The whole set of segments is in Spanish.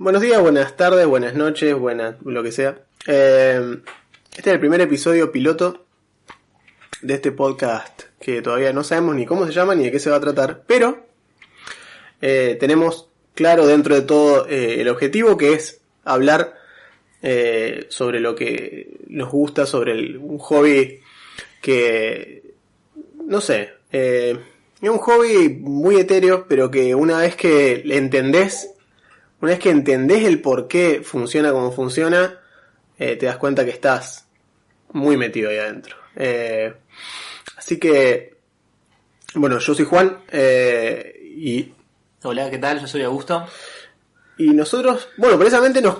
Buenos días, buenas tardes, buenas noches, lo que sea. Este es el primer episodio piloto de este podcast que todavía no sabemos ni cómo se llama ni de qué se va a tratar, pero tenemos claro dentro de todo el objetivo, que es hablar sobre lo que nos gusta, sobre un hobby que, no sé, es un hobby muy etéreo, pero que una vez que entendés el por qué funciona como funciona, te das cuenta que estás muy metido ahí adentro. Así que, bueno, yo soy Juan y... Hola, ¿qué tal? Yo soy Augusto. Y nosotros, bueno, precisamente nos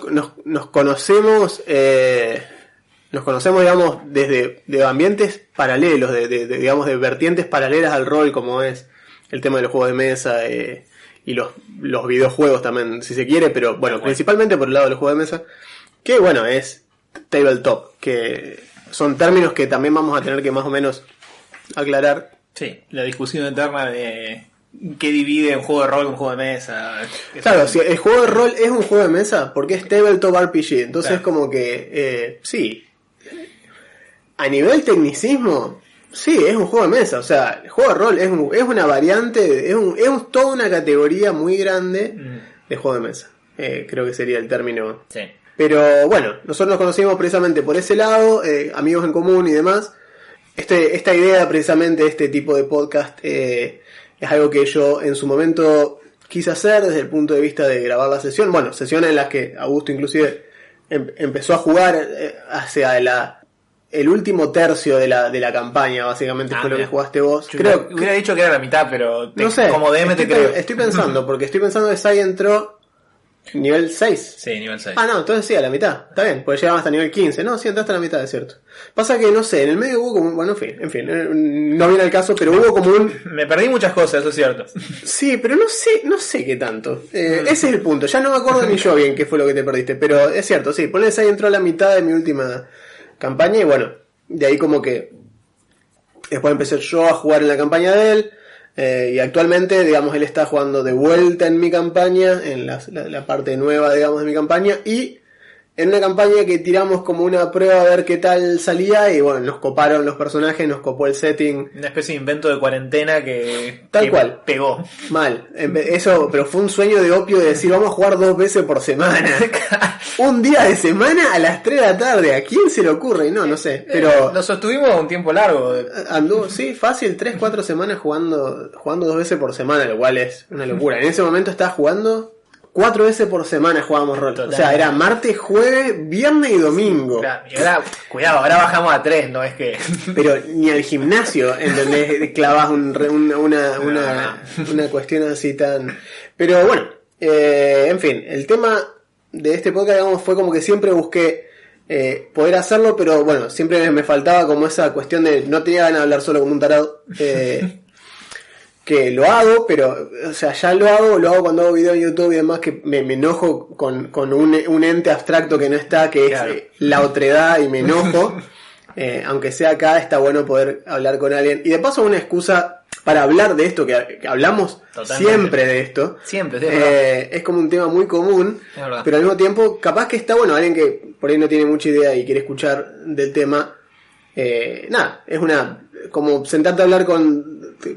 conocemos, digamos, desde de ambientes paralelos, digamos, de vertientes paralelas al rol, como es el tema de los juegos de mesa, y los videojuegos también, si se quiere, pero bueno, principalmente por el lado de los juegos de mesa, que bueno, es tabletop, que son términos que también vamos a tener que más o menos aclarar. Sí, la discusión eterna de qué divide un juego de rol con un juego de mesa. Claro, si el juego de rol es un juego de mesa, porque es tabletop RPG, entonces claro, es como que, sí, a nivel tecnicismo... Sí, es un juego de mesa, o sea, el juego de rol es una variante, es toda una categoría muy grande de juego de mesa. Creo que sería el término. Sí. Pero bueno, nosotros nos conocimos precisamente por ese lado, amigos en común y demás. Esta idea precisamente de este tipo de podcast es algo que yo en su momento quise hacer desde el punto de vista de grabar la sesión. Bueno, sesiones en las que Augusto inclusive empezó a jugar hacia el último tercio de la campaña, básicamente fue lo que jugaste vos. Creo que hubiera dicho que era la mitad, pero no sé, como DM te creo. Estoy pensando que Sai entró nivel 6. Sí, nivel 6. Ah, no, entonces sí, a la mitad. Está bien, porque llegamos hasta nivel 15. No, sí, entraste a la mitad, es cierto. Pasa que, no sé, en el medio hubo como... Bueno, en fin, no viene al caso, pero hubo como un... Me perdí muchas cosas, eso es cierto. Sí, pero no sé qué tanto. Ese es el punto. Ya no me acuerdo ni yo bien qué fue lo que te perdiste, pero es cierto, sí. Ponle Sai entró a la mitad de mi última campaña y bueno, de ahí como que después empecé yo a jugar en la campaña de él, y actualmente, digamos, él está jugando de vuelta en mi campaña, en la parte nueva, digamos, de mi campaña, y en una campaña que tiramos como una prueba a ver qué tal salía, y bueno, nos coparon los personajes, nos copó el setting. Una especie de invento de cuarentena que cual pegó. Mal. Eso, pero fue un sueño de opio de decir, vamos a jugar 2 veces por semana. Un día de semana a las 3 de la tarde. ¿A quién se le ocurre? No sé. Pero lo sostuvimos un tiempo largo. Anduvo, sí, fácil, 3-4 semanas jugando 2 veces por semana, lo cual es una locura. En ese momento estaba jugando 4 veces por semana, jugábamos rol. Total. O sea, era martes, jueves, viernes y domingo. Claro, y ahora, cuidado, ahora bajamos a 3, no es que... Pero ni al gimnasio, en donde clavas una cuestión así tan... Pero bueno, en fin, el tema de este podcast, digamos, fue como que siempre busqué poder hacerlo, pero bueno, siempre me faltaba como esa cuestión de no tenía ganas de hablar solo como un tarado. Que lo hago, pero, o sea, ya lo hago cuando hago video en YouTube y demás, que me enojo con un ente abstracto que no está, que claro, es la otredad, y me enojo. Aunque sea acá, está bueno poder hablar con alguien. Y de paso, una excusa para hablar de esto, que hablamos totalmente, siempre de esto. Siempre, es como un tema muy común, pero al mismo tiempo, capaz que está bueno, alguien que por ahí no tiene mucha idea y quiere escuchar del tema. Nada, es como sentarte a hablar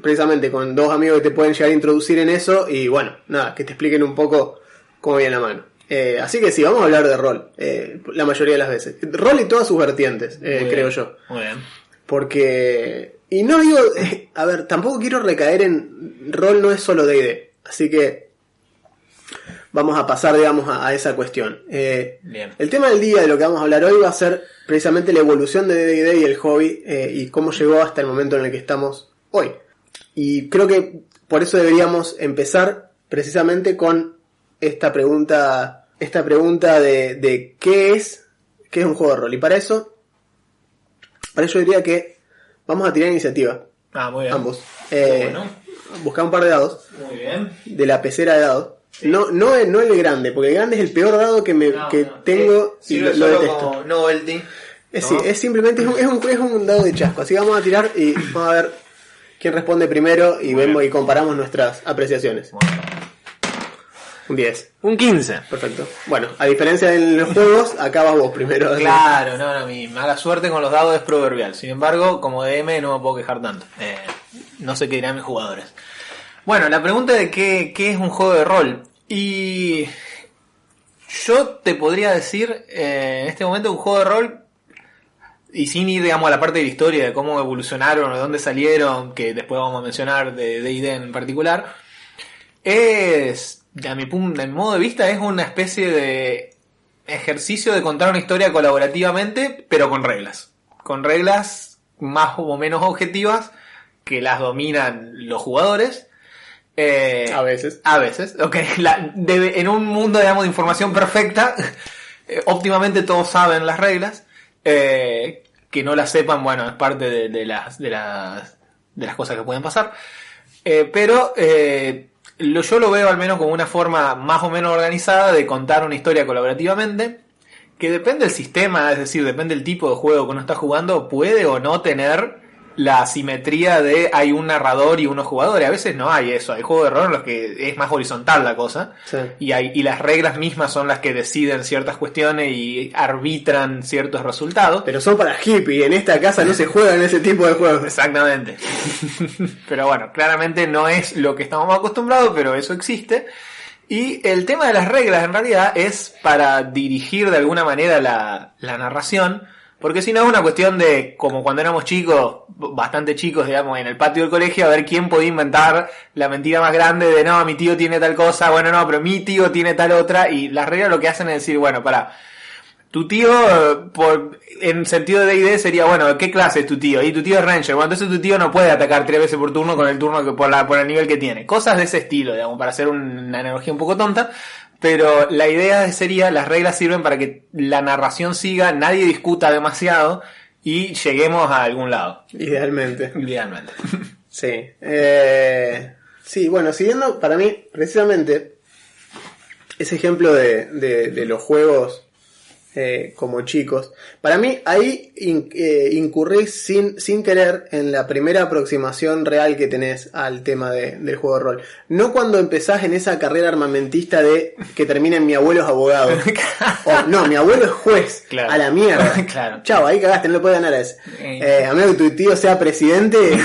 precisamente con 2 amigos que te pueden llegar a introducir en eso, y bueno, nada, que te expliquen un poco cómo viene la mano. Así que sí, vamos a hablar de rol, la mayoría de las veces. Rol y todas sus vertientes, creo yo. Muy bien. Porque, y no digo, a ver, tampoco quiero recaer en rol, no es solo D&D, así que vamos a pasar, digamos, a esa cuestión. Bien. El tema del día de lo que vamos a hablar hoy va a ser precisamente la evolución de D&D y el hobby, y cómo llegó hasta el momento en el que estamos hoy. Y creo que por eso deberíamos empezar precisamente con esta pregunta de qué es un juego de rol. Y para eso diría que vamos a tirar iniciativa. Muy bien. Ambos. Bueno. Buscar un par de dados. Muy bien. De la pecera de dados. Sí. No el grande, porque el grande es el peor dado que tengo, y lo detesto. Novelty. Sí, es simplemente es un dado de chasco. Así que vamos a tirar y vamos a ver quién responde primero y vemos y comparamos nuestras apreciaciones. Un 10. Un 15. Perfecto. Bueno, a diferencia de los juegos, acá vas vos primero. Claro, no, mi mala suerte con los dados es proverbial. Sin embargo, como DM no me puedo quejar tanto. No sé qué dirán mis jugadores. Bueno, la pregunta de qué es un juego de rol. Y yo te podría decir, en este momento, un juego de rol, y sin ir, digamos, a la parte de la historia, de cómo evolucionaron, de dónde salieron, que después vamos a mencionar de D&D en particular, es, a mi modo de vista, es una especie de ejercicio de contar una historia colaborativamente, pero con reglas. Con reglas más o menos objetivas, que las dominan los jugadores. A veces. A veces, ok. En un mundo, digamos, de información perfecta, óptimamente todos saben las reglas. Que no las sepan, bueno, es parte de las cosas que pueden pasar. Pero yo lo veo al menos como una forma más o menos organizada de contar una historia colaborativamente, que depende del sistema, es decir, depende del tipo de juego que uno está jugando, puede o no tener la simetría de hay un narrador y unos jugadores. A veces no hay eso, hay juegos de rol en los que es más horizontal la cosa, sí. y las reglas mismas son las que deciden ciertas cuestiones y arbitran ciertos resultados. Pero son para hippie, en esta casa no se juegan ese tipo de juegos. Exactamente. Pero bueno, claramente no es lo que estamos acostumbrados, pero eso existe. Y el tema de las reglas en realidad es para dirigir de alguna manera la narración. Porque si no es una cuestión de, como cuando éramos chicos, bastante chicos, digamos, en el patio del colegio, a ver quién podía inventar la mentira más grande de, no, mi tío tiene tal cosa, bueno, no, pero mi tío tiene tal otra, y las reglas lo que hacen es decir, bueno, tu tío, en sentido de D&D sería, bueno, ¿qué clase es tu tío? Y tu tío es Ranger, bueno, entonces tu tío no puede atacar 3 veces por turno con el turno que por el nivel que tiene. Cosas de ese estilo, digamos, para hacer una analogía un poco tonta. Pero la idea sería, las reglas sirven para que la narración siga, nadie discuta demasiado y lleguemos a algún lado. Idealmente. Sí. Sí, bueno, siguiendo, para mí, precisamente, ese ejemplo de los juegos como chicos, para mí ahí incurrís sin querer en la primera aproximación real que tenés al tema del juego de rol. No cuando empezás en esa carrera armamentista de que termina en mi abuelo es abogado. O, no, mi abuelo es juez. Claro. A la mierda. Claro. Chau, ahí cagaste, no le puedes ganar a ese. A menos que tu tío sea presidente,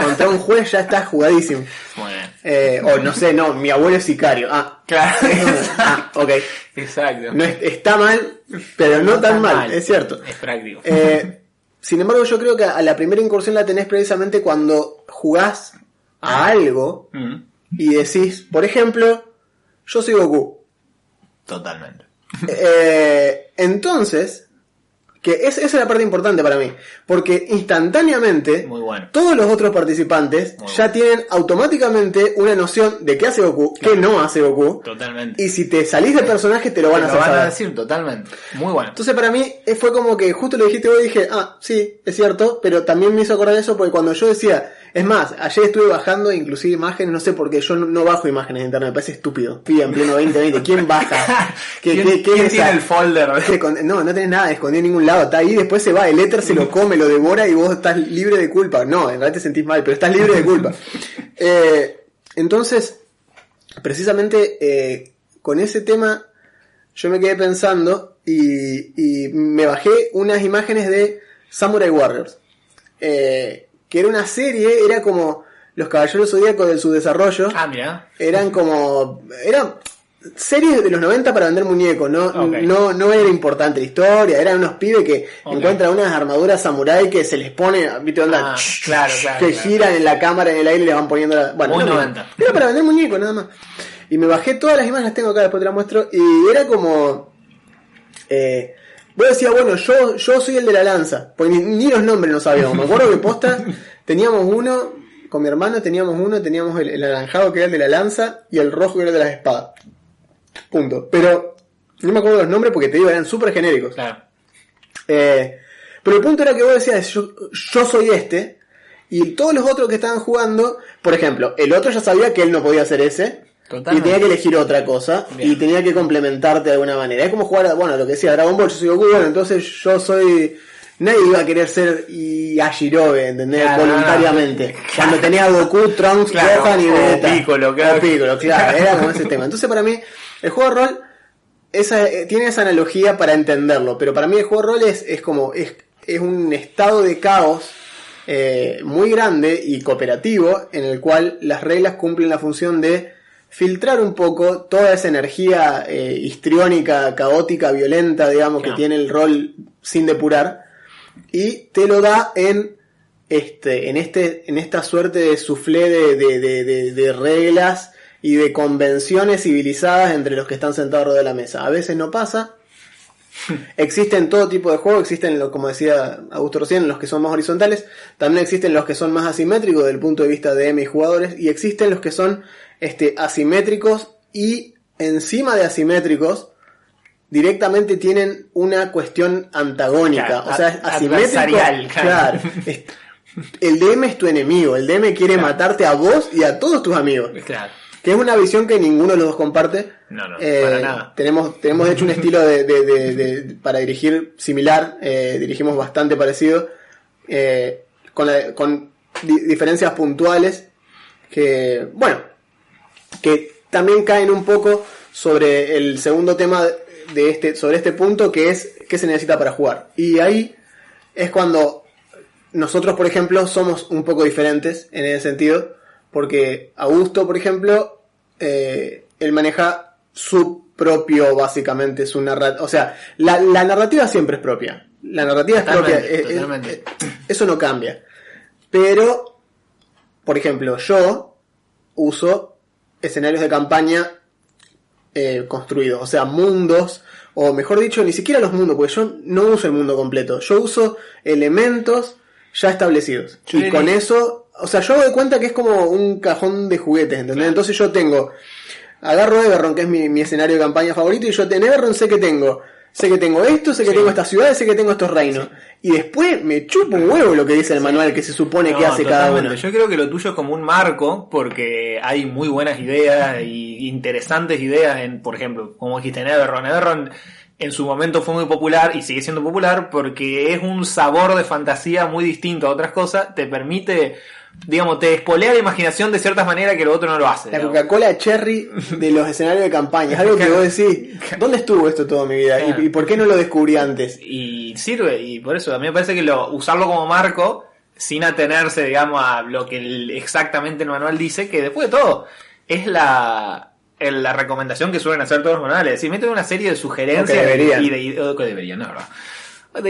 contra un juez ya estás jugadísimo. Muy bien. O no sé, no, mi abuelo es sicario. Claro. Ok. Exacto. No está mal, pero no tan mal, es cierto. Es práctico. Sin embargo, yo creo que a la primera incursión la tenés precisamente cuando jugás a algo y decís, por ejemplo, yo soy Goku. Totalmente. Entonces, que esa es la parte importante para mí, porque instantáneamente todos los otros participantes ya tienen automáticamente una noción de qué hace Goku, qué no hace Goku. Totalmente. Y si te salís de personaje te lo van a hacer saber. Decir totalmente. Muy bueno. Entonces para mí fue como que justo lo dijiste vos y dije, sí, es cierto, pero también me hizo acordar eso porque cuando yo decía, es más, ayer estuve bajando inclusive imágenes, no sé por qué, yo no bajo imágenes de internet, me parece estúpido. Fui en pleno 2020, ¿quién baja? ¿Quién tiene el folder? No tenés nada escondido en ningún lado, está ahí, después se va, el éter se lo come, lo devora y vos estás libre de culpa. No, en realidad te sentís mal, pero estás libre de culpa. Entonces, precisamente con ese tema yo me quedé pensando y me bajé unas imágenes de Samurai Warriors. Que era una serie, era como los Caballeros Zodíacos de su desarrollo. Mira. Eran series de los 90 para vender muñecos, no era importante la historia, eran unos pibes que encuentran unas armaduras samurai que se les pone, ¿viste? Onda, claro, que giran en la cámara en el aire y le van poniendo bueno, muy 90. Era para vender muñecos nada más. Y me bajé todas las imágenes, las tengo acá, después te las muestro, y era como vos decías, bueno, yo soy el de la lanza, porque ni los nombres no sabíamos. Me acuerdo que posta teníamos uno, con mi hermano teníamos el anaranjado que era el de la lanza y el rojo que era el de las espadas. Punto. Pero no me acuerdo los nombres porque te digo, eran súper genéricos. Claro. Pero el punto era que vos decías, yo soy este, y todos los otros que estaban jugando, por ejemplo, el otro ya sabía que él no podía ser ese. Totalmente. Y tenía que elegir otra cosa. Bien. Y tenía que complementarte de alguna manera. Es como jugar, bueno, lo que decía Dragon Ball, yo soy Goku, bueno, entonces yo soy... Nadie iba a querer ser Yajirobe, ¿entendés? Claro, voluntariamente. Claro. Cuando tenía Goku, Trunks, Gohan y Vegeta. Piccolo, claro. Era como ese tema. Entonces para mí, El juego de rol tiene esa analogía para entenderlo, pero para mí el juego de rol es un estado de caos muy grande y cooperativo, en el cual las reglas cumplen la función de filtrar un poco toda esa energía histriónica, caótica, violenta, digamos, que tiene el rol sin depurar, y te lo da en esta suerte de soufflé de reglas y de convenciones civilizadas entre los que están sentados alrededor de la mesa. A veces no pasa. Existen todo tipo de juegos, existen, como decía Augusto recién, los que son más horizontales, también existen los que son más asimétricos desde el punto de vista de DM y jugadores, y existen los que son asimétricos, y encima de asimétricos directamente tienen una cuestión antagónica, claro, o sea, es asimétrico, claro. El DM es tu enemigo, el DM quiere matarte a vos y a todos tus amigos. Claro. Que es una visión que ninguno de los dos comparte. No, para nada. Tenemos de hecho un estilo para dirigir similar, dirigimos bastante parecido, con diferencias puntuales que también caen un poco sobre el segundo tema sobre este punto, que es qué se necesita para jugar. Y ahí es cuando nosotros, por ejemplo, somos un poco diferentes en ese sentido, porque Augusto, por ejemplo, él maneja su propio, básicamente, su narrativa. O sea, la narrativa siempre es propia. La narrativa es propia. Totalmente. Eso no cambia. Pero, por ejemplo, yo uso escenarios de campaña construidos. O sea, mundos, o mejor dicho, ni siquiera los mundos, porque yo no uso el mundo completo. Yo uso elementos ya establecidos. Y con eso, o sea, yo me doy cuenta que es como un cajón de juguetes, ¿entendés? Claro. Entonces yo agarro Eberron, que es mi escenario de campaña favorito, y yo en Eberron sé que tengo esto, sé que tengo estas ciudades, sé que tengo estos reinos. Y después me chupo un huevo lo que dice el manual que se supone que hace cada uno. Yo creo que lo tuyo es como un marco, porque hay muy buenas ideas y interesantes ideas por ejemplo, como dijiste en Eberron. Eberron en su momento fue muy popular y sigue siendo popular porque es un sabor de fantasía muy distinto a otras cosas, te permite, digamos, te espolea la imaginación de ciertas maneras que lo otro no lo hace. La Coca-Cola Cherry de los escenarios de campaña, es algo que vos decís, ¿dónde estuvo esto toda mi vida? Claro. ¿Y por qué no lo descubrí antes? Y sirve, y por eso a mí me parece que usarlo como marco, sin atenerse, digamos, a lo que exactamente el manual dice, que después de todo es la recomendación que suelen hacer todos los manuales. Es decir, meten una serie de sugerencias de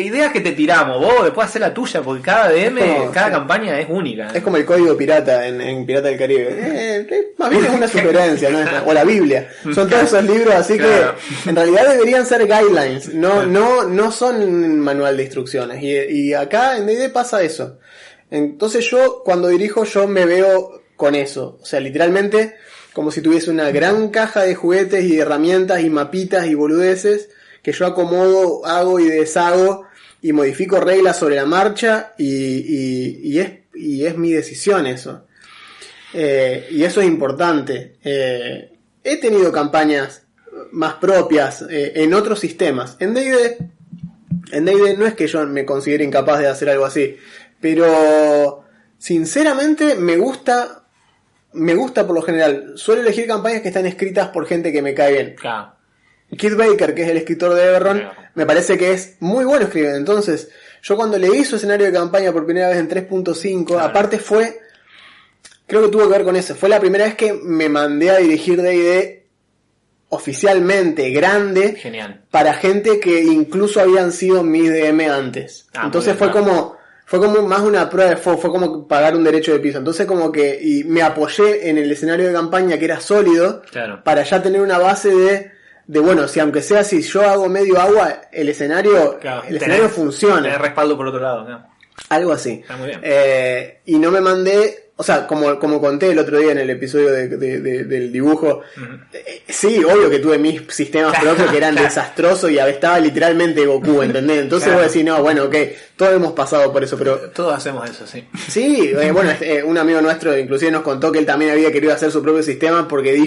ideas que te tiramos. Vos después hacer la tuya, porque cada DM, cada campaña es única. Es como el código pirata en Pirata del Caribe. Más bien es una sugerencia, ¿no? O la Biblia. Son todos esos libros, así que en realidad deberían ser guidelines. No son un manual de instrucciones. Y acá en D&D pasa eso. Entonces yo, cuando dirijo, yo me veo con eso. O sea, literalmente como si tuviese una gran caja de juguetes y herramientas y mapitas y boludeces que yo acomodo, hago y deshago y modifico reglas sobre la marcha y es mi decisión eso. Y eso es importante. He tenido campañas más propias en otros sistemas. En D&D no es que yo me considere incapaz de hacer algo así, pero sinceramente me gusta por lo general. Suelo elegir campañas que están escritas por gente que me cae bien. Claro. Keith Baker, que es el escritor de Eberron, me parece que es muy bueno escribiendo. Entonces, yo cuando leí su escenario de campaña por primera vez en 3.5, claro, aparte creo que tuvo que ver con eso. Fue la primera vez que me mandé a dirigir D&D oficialmente, grande. Genial. Para gente que incluso habían sido mis DM antes. Entonces fue como más una prueba de fuego, fue como pagar un derecho de piso. Entonces y me apoyé en el escenario de campaña que era sólido, claro, para ya tener una base de bueno, si aunque sea si yo hago medio agua, el escenario funciona. Tener respaldo por otro lado, ¿no? Algo así. Está muy bien. Y no me mandé, o sea, como conté el otro día en el episodio del dibujo, sí, obvio que tuve mis sistemas propios que eran desastrosos y estaba literalmente Goku, ¿entendés? Entonces vos decís, no, bueno, ok, todos hemos pasado por eso, pero... Todos hacemos eso, sí. Sí, bueno, un amigo nuestro inclusive nos contó que él también había querido hacer su propio sistema porque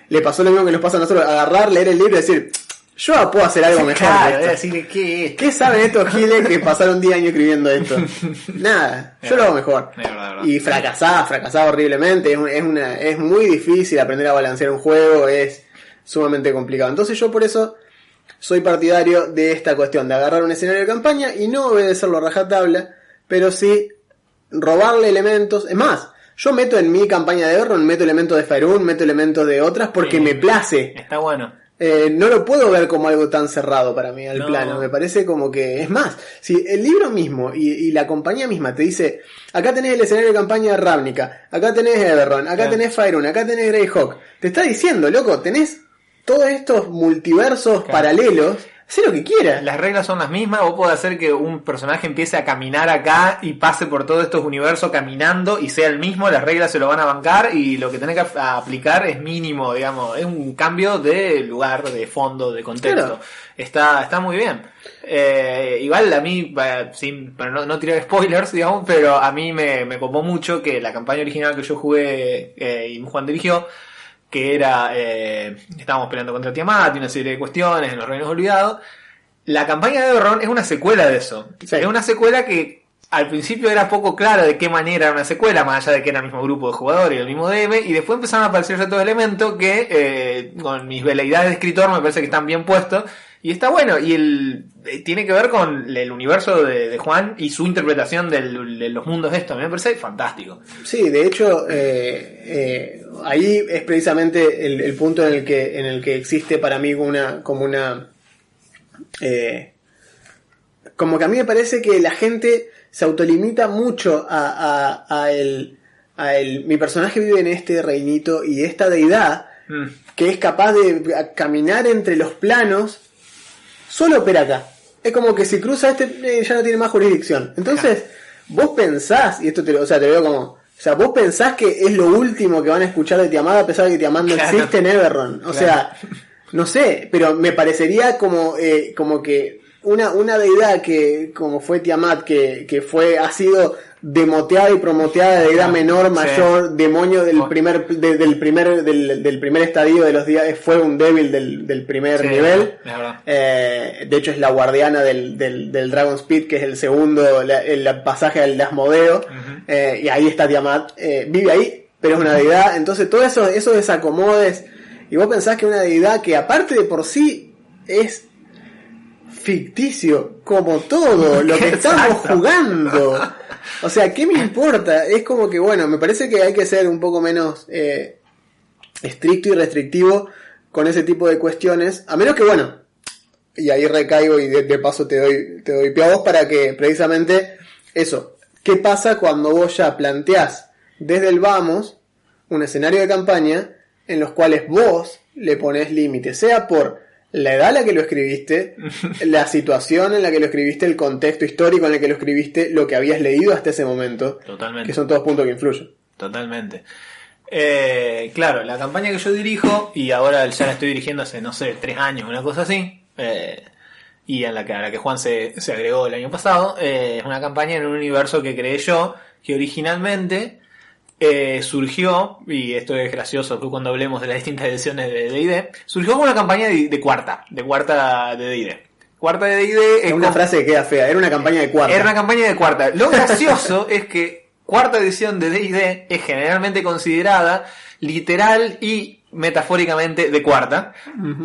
le pasó lo mismo que nos pasa a nosotros, agarrar, leer el libro y decir... Yo puedo hacer algo mejor. Claro, decir, ¿qué saben estos giles que pasaron 10 años escribiendo esto? Nada, yo lo hago mejor. Verdad. Y fracasaba horriblemente. Es muy difícil aprender a balancear un juego. sumamente complicado. Entonces yo por eso soy partidario de esta cuestión, de agarrar un escenario de campaña y no obedecerlo a rajatabla, pero sí robarle elementos. Es más, yo meto en mi campaña de Everron, meto elementos de Faerun, meto elementos de otras porque me place. Está bueno. No lo puedo ver como algo tan cerrado para mí al No. plano. Me parece como que... Es más, si el libro mismo y la compañía misma te dice: acá tenés el escenario de campaña de Ravnica, acá tenés Everron, acá tenés Faerun, acá tenés Greyhawk. Te está diciendo, loco, tenés todos estos multiversos paralelos. Hacé lo que quieras. Las reglas son las mismas. Vos podés hacer que un personaje empiece a caminar acá y pase por todos estos universos caminando y sea el mismo. Las reglas se lo van a bancar y lo que tenés que aplicar es mínimo, digamos. Es un cambio de lugar, de fondo, de contexto. Claro. Está muy bien. Igual a mí, para no tirar spoilers, digamos, pero a mí me copó mucho que la campaña original que yo jugué y Juan dirigió, que era, estábamos peleando contra Tiamat y una serie de cuestiones en los Reinos Olvidados. La campaña de Everron es una secuela de eso. Sí. Es una secuela que al principio era poco claro de qué manera era una secuela, más allá de que era el mismo grupo de jugadores y el mismo DM, y después empezaron a aparecer ciertos elementos que con mis veleidades de escritor me parece que están bien puestos. Y está bueno, y tiene que ver con el universo de Juan y su interpretación de los mundos de esto. A mí me parece fantástico. Sí, de hecho, ahí es precisamente el punto en el que existe para mí como que a mí me parece que la gente se autolimita mucho a mi personaje vive en este reinito y esta deidad que es capaz de caminar entre los planos. Solo opera acá. Es como que si cruza ya no tiene más jurisdicción. Entonces, vos pensás, y esto te lo veo como... O sea, vos pensás que es lo último que van a escuchar de Tiamat a pesar de que Tiamat no existe en Everron. O sea, no sé, pero me parecería como que una deidad que, como fue Tiamat, que ha sido demoteada y promoteada de deidad menor, mayor, demonio del primer estadio de los días, fue un débil del primer nivel. De hecho es la guardiana del Dragon Speed, que es el segundo, el pasaje al Asmodeo. Y ahí está Tiamat, vive ahí, pero es una deidad. Entonces todo esos desacomodes, y vos pensás que una deidad que aparte de por sí es ficticio, como todo lo que estamos jugando. O sea, ¿qué me importa? Es como que, bueno, me parece que hay que ser un poco menos estricto y restrictivo con ese tipo de cuestiones. A menos que, bueno, y ahí recaigo y de paso te doy pie a vos para que precisamente eso. ¿Qué pasa cuando vos ya planteás desde el vamos un escenario de campaña en los cuales vos le ponés límites? Sea por la edad en la que lo escribiste, la situación en la que lo escribiste, el contexto histórico en el que lo escribiste, lo que habías leído hasta ese momento. Totalmente. Que son todos puntos que influyen. Totalmente. Claro, la campaña que yo dirijo, y ahora ya la estoy dirigiendo hace, no sé, 3 años, una cosa así, y a la que Juan se agregó el año pasado, es una campaña en un universo que creé yo, que originalmente surgió, y esto es gracioso cuando hablemos de las distintas ediciones de D&D, surgió como una campaña de cuarta de D&D. Cuarta de D&D es una frase que queda fea, era una campaña de cuarta. Era una campaña de cuarta. Lo gracioso es que cuarta edición de D&D es generalmente considerada literal y metafóricamente de cuarta,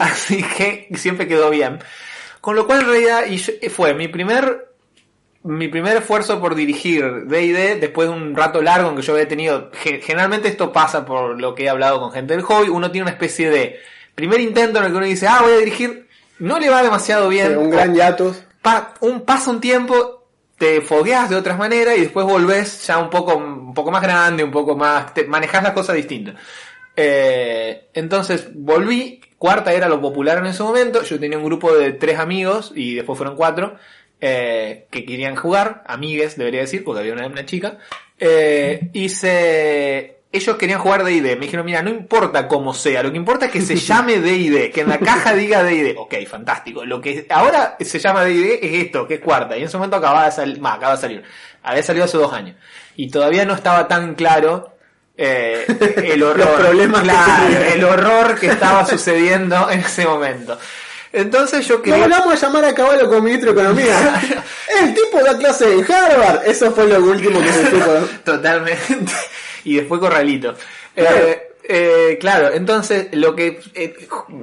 así que siempre quedó bien. Con lo cual en realidad fue mi primer esfuerzo por dirigir D&D después de un rato largo en que yo había tenido. Generalmente esto pasa por lo que he hablado con gente del hobby. Uno tiene una especie de primer intento en el que uno dice, voy a dirigir, no le va demasiado bien. Un gran hiatus. Pasa un tiempo, te fogueas de otras maneras y después volvés ya un poco más grande, un poco más, manejás las cosas distintas. Entonces volví. Cuarta era lo popular en ese momento. Yo tenía un grupo de 3 amigos y después fueron 4 que querían jugar, amigues debería decir, porque había una chica, ellos querían jugar D&D. Me dijeron, mira, no importa cómo sea, lo que importa es que se llame D&D, que en la caja diga D&D. Ok, fantástico. Lo que ahora se llama D&D es esto, que es cuarta, y en ese momento acaba de salir, había salido hace 2 años y todavía no estaba tan claro el horror, los problemas, el horror que estaba sucediendo en ese momento. Entonces yo quería... No, vamos a llamar a Caballo como ministro de Economía. El tipo da clase en Harvard. Eso fue lo último que se supo. Totalmente. Y después Corralito. Claro, entonces lo que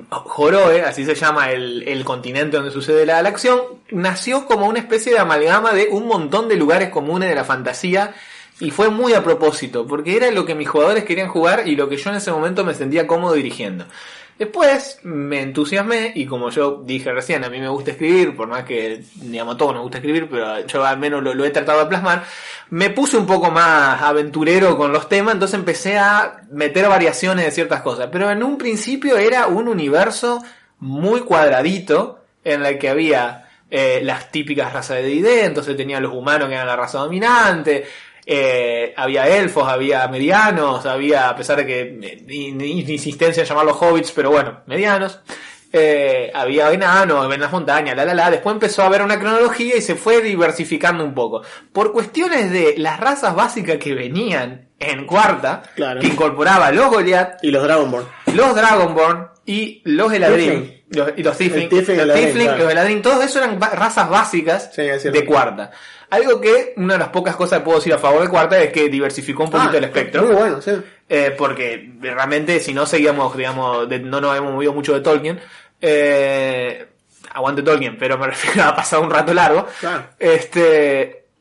Joroe, así se llama el continente donde sucede la acción, nació como una especie de amalgama de un montón de lugares comunes de la fantasía y fue muy a propósito, porque era lo que mis jugadores querían jugar y lo que yo en ese momento me sentía cómodo dirigiendo. Después me entusiasmé y como yo dije recién, a mí me gusta escribir, por más que digamos a todos nos gusta escribir, pero yo al menos lo he tratado de plasmar, me puse un poco más aventurero con los temas, entonces empecé a meter variaciones de ciertas cosas, pero en un principio era un universo muy cuadradito en el que había las típicas razas de D&D, entonces tenía los humanos que eran la raza dominante, había elfos, había medianos, había, a pesar de que insistencia en llamarlos hobbits, pero bueno, medianos, había enanos en las montañas, después empezó a haber una cronología y se fue diversificando un poco, por cuestiones de las razas básicas que venían en cuarta, claro, que incorporaba los Goliath y los Dragonborn y los Eladrin, y los Tiefling, los Eladrin, todos esos eran razas básicas, sí, de cuarta. Algo que, una de las pocas cosas que puedo decir a favor de cuarta es que diversificó un poquito el espectro. Muy bueno, sí. Porque realmente si no seguíamos, digamos, no nos hemos movido mucho de Tolkien, aguante Tolkien, pero me refiero a pasar un rato largo. Claro.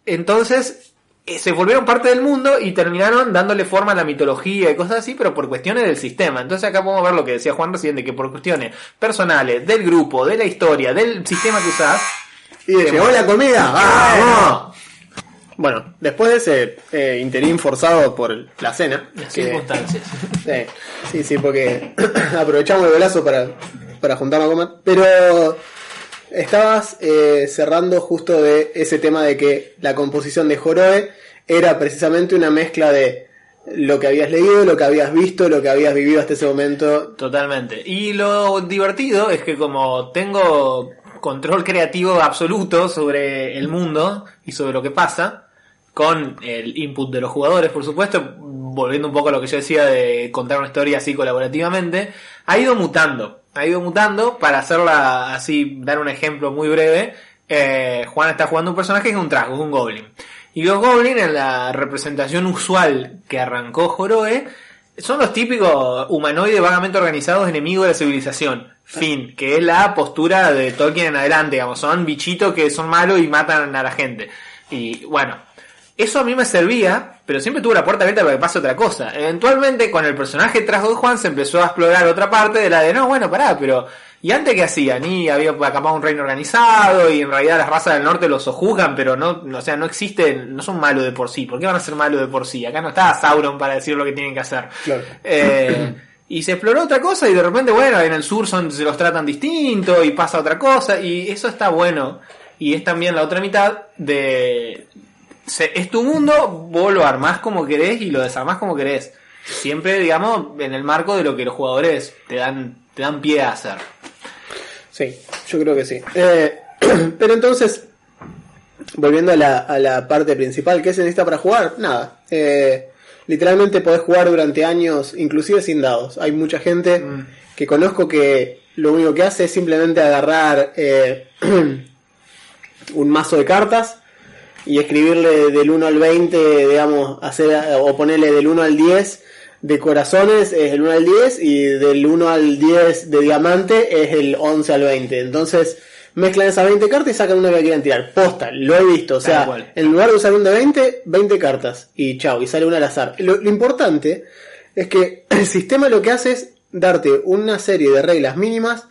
Entonces, se volvieron parte del mundo y terminaron dándole forma a la mitología y cosas así, pero por cuestiones del sistema. Entonces acá podemos ver lo que decía Juan recién, de que por cuestiones personales, del grupo, de la historia, del sistema que usás, y llegó la comida. ¡Vamos! Bueno, después de ese interín forzado por la cena. Las circunstancias. Sí, porque aprovechamos el golazo para juntarnos a comer. Pero estabas cerrando justo de ese tema de que la composición de Joroe era precisamente una mezcla de lo que habías leído, lo que habías visto, lo que habías vivido hasta ese momento. Totalmente. Y lo divertido es que como tengo control creativo absoluto sobre el mundo y sobre lo que pasa, con el input de los jugadores, por supuesto, volviendo un poco a lo que yo decía de contar una historia así colaborativamente, ha ido mutando para hacerla así, dar un ejemplo muy breve. Juan está jugando un personaje que es un trasgo, es un goblin. Y los goblins, en la representación usual que arrancó Joroe, son los típicos humanoides vagamente organizados enemigos de la civilización. Fin, que es la postura de Tolkien en adelante, digamos, son bichitos que son malos y matan a la gente. Y bueno, eso a mí me servía, pero siempre tuve la puerta abierta para que pase otra cosa. Eventualmente con el personaje trasgo de Juan se empezó a explorar otra parte de la de no, bueno, pará, pero ¿y antes qué hacían? Y había acá un reino organizado y en realidad las razas del norte los sojuzgan, pero no, o sea, no existen, no son malos de por sí. ¿Por qué van a ser malos de por sí? Acá no está Sauron para decir lo que tienen que hacer. Claro. Y se exploró otra cosa y de repente, bueno, en el sur se los tratan distinto y pasa otra cosa y eso está bueno. Y es también la otra mitad de... es tu mundo, vos lo armás como querés y lo desarmás como querés. Siempre, digamos, en el marco de lo que los jugadores te dan pie a hacer. Sí, yo creo que sí. Pero entonces, volviendo a la parte principal, ¿qué se necesita para jugar? Nada. Literalmente podés jugar durante años, inclusive sin dados. Hay mucha gente que conozco que lo único que hace es simplemente agarrar un mazo de cartas y escribirle del 1 al 20, digamos, o ponerle del 1 al 10 de corazones es el 1 al 10 y del 1 al 10 de diamante es el 11 al 20. Entonces mezclan esas 20 cartas y sacan una que quieran tirar. Posta, lo he visto. O sea, en lugar de usar un de 20 cartas y chao, y sale una al azar. Lo importante es que el sistema lo que hace es darte una serie de reglas mínimas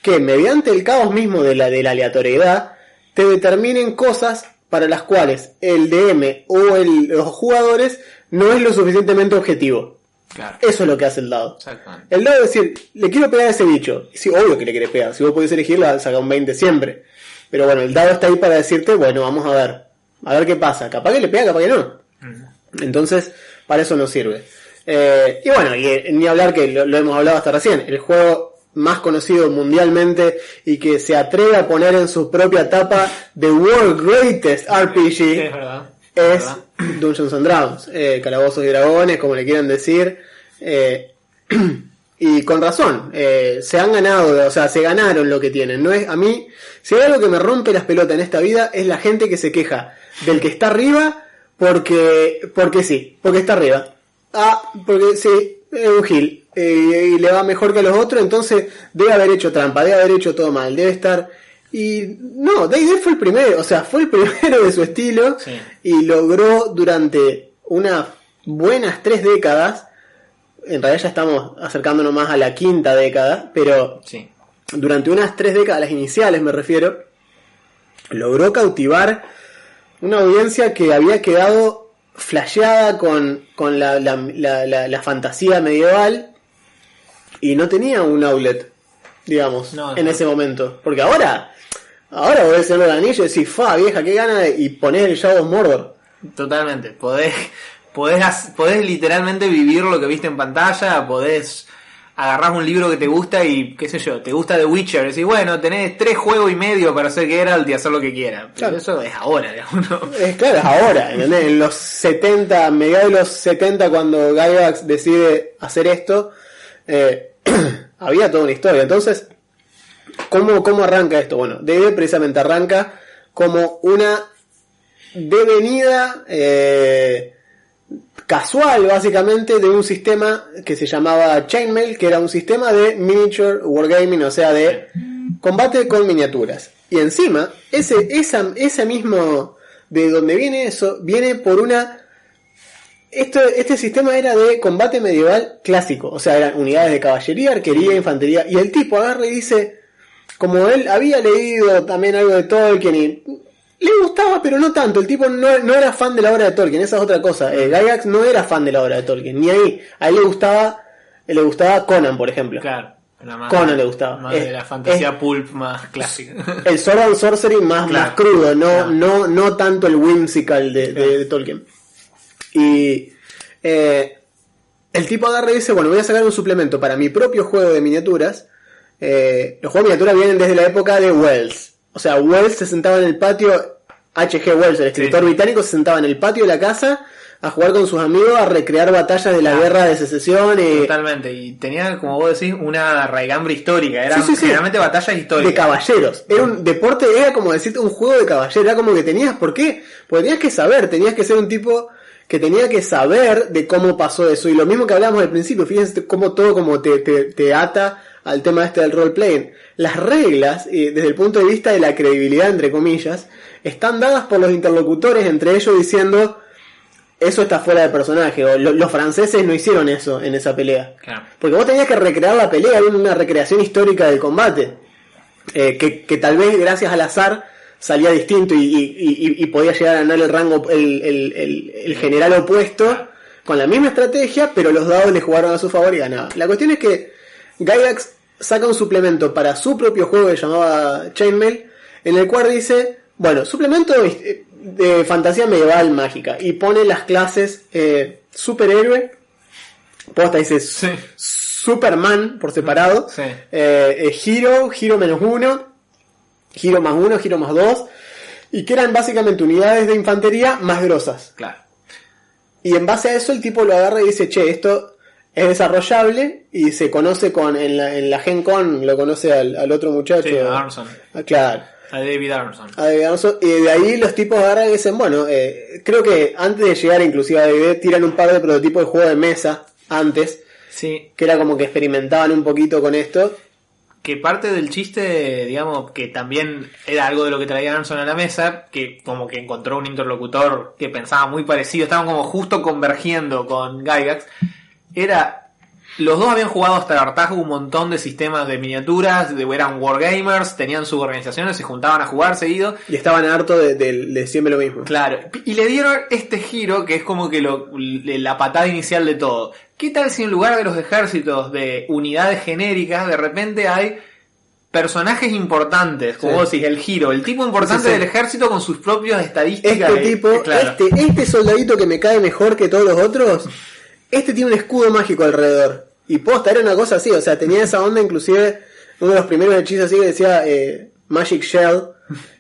que mediante el caos mismo de la aleatoriedad te determinen cosas para las cuales el DM o los jugadores no es lo suficientemente objetivo. Claro. Eso es lo que hace el dado. El dado es decir, le quiero pegar a ese bicho. Sí, obvio que le querés pegar. Si vos podés elegirla, saca un 20 siempre. Pero bueno, el dado está ahí para decirte, bueno, vamos a ver qué pasa. Capaz que le pega, capaz que no. Entonces, para eso nos sirve. Y bueno, y ni hablar que lo hemos hablado hasta recién. El juego más conocido mundialmente y que se atreve a poner en su propia tapa The World Greatest RPG es Dungeons and Dragons, Calabozos y Dragones, como le quieran decir, y con razón, se han ganado, o sea, se ganaron lo que tienen. No es, a mí, si hay algo que me rompe las pelotas en esta vida es la gente que se queja del que está arriba porque sí, porque está arriba. Porque sí, es un gil, y le va mejor que a los otros, entonces debe haber hecho trampa, debe haber hecho todo mal, debe estar... Y no, Day fue el primero, o sea, fue el primero de su estilo, Sí. y logró durante unas buenas 3 décadas, en realidad ya estamos acercándonos más a la 5ª década, pero Sí. durante unas 3 décadas, las iniciales me refiero, logró cautivar una audiencia que había quedado flasheada con la fantasía medieval y no tenía un outlet, digamos, No, en no. ese momento. Porque ahora vos ves el Señor del Anillo y decís, fa, vieja, qué gana, y ponés el Shadow of Mordor. Totalmente. Podés literalmente vivir lo que viste en pantalla, podés agarrar un libro que te gusta y, qué sé yo, te gusta The Witcher, decís, bueno, tenés 3 juegos y medio para hacer Geralt y hacer lo que quieras. Pero Claro. eso es ahora, digamos, ¿no? Es claro, es ahora, ¿entendés? En los 70, mediados de los 70, cuando Gygax decide hacer esto, había toda una historia. Entonces, ¿cómo arranca esto? Bueno, D&D precisamente arranca como una devenida casual, básicamente, de un sistema que se llamaba Chainmail, que era un sistema de miniature wargaming, o sea, de combate con miniaturas. Y encima, ese mismo, de donde viene eso, viene por una... Este sistema era de combate medieval clásico, o sea, eran unidades de caballería, arquería, infantería, y el tipo agarra y dice, como él había leído también algo de Tolkien y le gustaba, pero no tanto, el tipo no era fan de la obra de Tolkien, esa es otra cosa, Gygax no era fan de la obra de Tolkien, ni ahí, a él le gustaba Conan, por ejemplo. Claro. Más Conan le gustaba. Más de la fantasía pulp más clásica. El Sword and Sorcery más crudo, no tanto el whimsical de Tolkien. Y el tipo agarra y dice, bueno, voy a sacar un suplemento para mi propio juego de miniaturas. Los juegos de miniaturas vienen desde la época de Wells. O sea, Wells se sentaba en el patio, H.G. Wells, el escritor británico, se sentaba en el patio de la casa a jugar con sus amigos, a recrear batallas de la guerra de secesión. Totalmente, y tenía, como vos decís, una raigambre histórica, eran Sí. generalmente batallas históricas. De caballeros, era un deporte, era como decirte un juego de caballeros, era como que tenías, ¿por qué? Porque tenías que saber, tenías que ser un tipo que tenía que saber de cómo pasó eso, y lo mismo que hablábamos al principio, fíjense cómo todo como te ata al tema este del roleplaying. Las reglas, desde el punto de vista de la credibilidad, entre comillas, están dadas por los interlocutores entre ellos diciendo, eso está fuera de personaje, o los franceses no hicieron eso en esa pelea. Claro. Porque vos tenías que recrear la pelea, había una recreación histórica del combate, que tal vez gracias al azar salía distinto y podía llegar a ganar el rango, el general opuesto, con la misma estrategia, pero los dados le jugaron a su favor y ganaba. La cuestión es que Gygax saca un suplemento para su propio juego que llamaba Chainmail, en el cual dice, bueno, suplemento de fantasía medieval mágica, y pone las clases superhéroe, posta dice Superman por separado, Hero -1, Hero +1, Hero +2, y que eran básicamente unidades de infantería más grosas. Claro. Y en base a eso el tipo lo agarra y dice, che, esto es desarrollable, y se conoce en la Gen Con, lo conoce al otro muchacho. Sí, a Arnson. Claro. A David Arnson. Y de ahí los tipos agarran y dicen, bueno, creo que antes de llegar inclusive a D&D tiran un par de prototipos de juego de mesa antes, Sí. que era como que experimentaban un poquito con esto. Que parte del chiste, digamos, que también era algo de lo que traía Arnson a la mesa, que como que encontró un interlocutor que pensaba muy parecido, estaban como justo convergiendo con Gygax, era... Los dos habían jugado hasta el hartazgo un montón de sistemas de miniaturas, eran wargamers, tenían sus organizaciones, se juntaban a jugar seguido. Y estaban hartos de siempre lo mismo. Claro, y le dieron este giro que es como que la patada inicial de todo. ¿Qué tal si en lugar de los ejércitos de unidades genéricas, de repente hay personajes importantes, como vos decís, el giro, el tipo importante del ejército con sus propias estadísticas? Este tipo, claro. este soldadito que me cae mejor que todos los otros, este tiene un escudo mágico alrededor. Y posta, era una cosa así, o sea, tenía esa onda, inclusive uno de los primeros hechizos así que decía Magic Shell.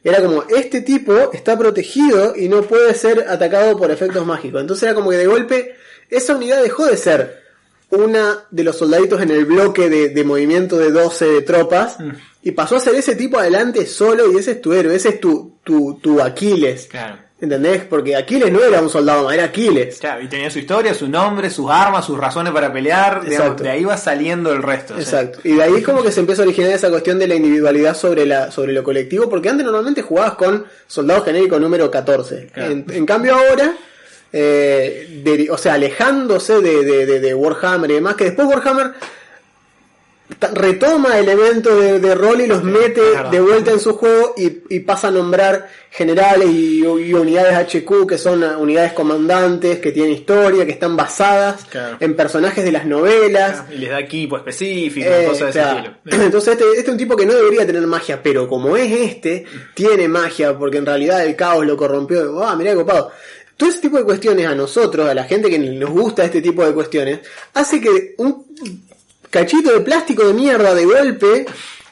Era como, este tipo está protegido y no puede ser atacado por efectos mágicos. Entonces era como que de golpe esa unidad dejó de ser una de los soldaditos en el bloque de movimiento de 12 de tropas, y pasó a ser ese tipo adelante solo, y ese es tu héroe, ese es tu Aquiles. Claro. ¿Entendés? Porque Aquiles no era un soldado más, era Aquiles. Claro, y tenía su historia, su nombre, sus armas, sus razones para pelear. Digamos, de ahí va saliendo el resto. Exacto. ¿Sí? Y de ahí es como que se empieza a originar esa cuestión de la individualidad sobre lo colectivo, porque antes normalmente jugabas con soldado genérico número 14. Claro. En cambio ahora, o sea, alejándose de Warhammer y demás, que después Warhammer retoma elementos de rol y los mete de vuelta en su juego y pasa a nombrar generales y unidades HQ, que son unidades comandantes, que tienen historia, que están basadas en personajes de las novelas. Y les da equipo específico, cosas de ese estilo. Entonces este es un tipo que no debería tener magia, pero como es tiene magia, porque en realidad el caos lo corrompió. Mirá qué copado. Todo ese tipo de cuestiones a nosotros, a la gente que nos gusta este tipo de cuestiones, hace que un cachito de plástico de mierda de golpe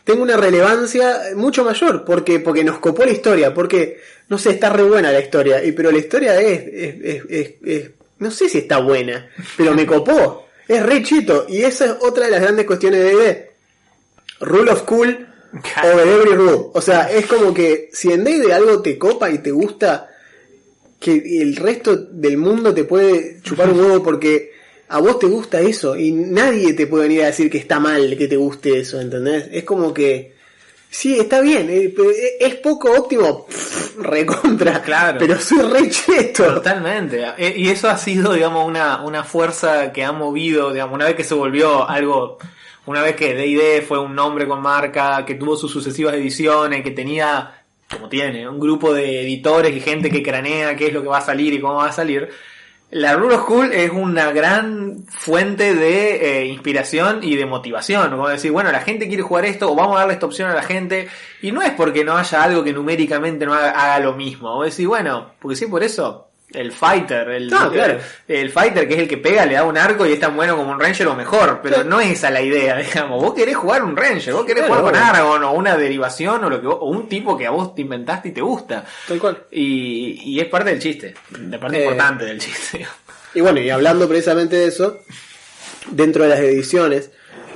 tenga una relevancia mucho mayor, porque nos copó la historia, porque no sé, está re buena la historia, pero la historia es no sé si está buena, pero me copó, es re chito, y esa es otra de las grandes cuestiones de D&D. Rule of cool over every rule, o sea, es como que si en D&D algo te copa y te gusta, que el resto del mundo te puede chupar un huevo porque a vos te gusta eso y nadie te puede venir a decir que está mal que te guste eso, ¿entendés? Es como que sí, está bien, es poco óptimo, recontra, pero soy re cheto. Totalmente, y eso ha sido, digamos, una fuerza que ha movido, digamos, una vez que se volvió algo, una vez que D&D fue un nombre con marca, que tuvo sus sucesivas ediciones, que tenía, como tiene, un grupo de editores y gente que cranea qué es lo que va a salir y cómo va a salir. La Rule of Cool es una gran fuente de inspiración y de motivación. Como decir, bueno, la gente quiere jugar esto, o vamos a darle esta opción a la gente. Y no es porque no haya algo que numéricamente no haga lo mismo. Vos decís, bueno, porque sí, por eso. El fighter, el fighter que es el que pega, le da un arco y es tan bueno como un ranger o mejor, pero no es esa la idea, digamos. Vos querés jugar un ranger, vos querés jugar con Aragorn o una derivación o un tipo que a vos te inventaste y te gusta. Tal cual. Y es parte del chiste, de parte importante del chiste. Y bueno, y hablando precisamente de eso, dentro de las ediciones,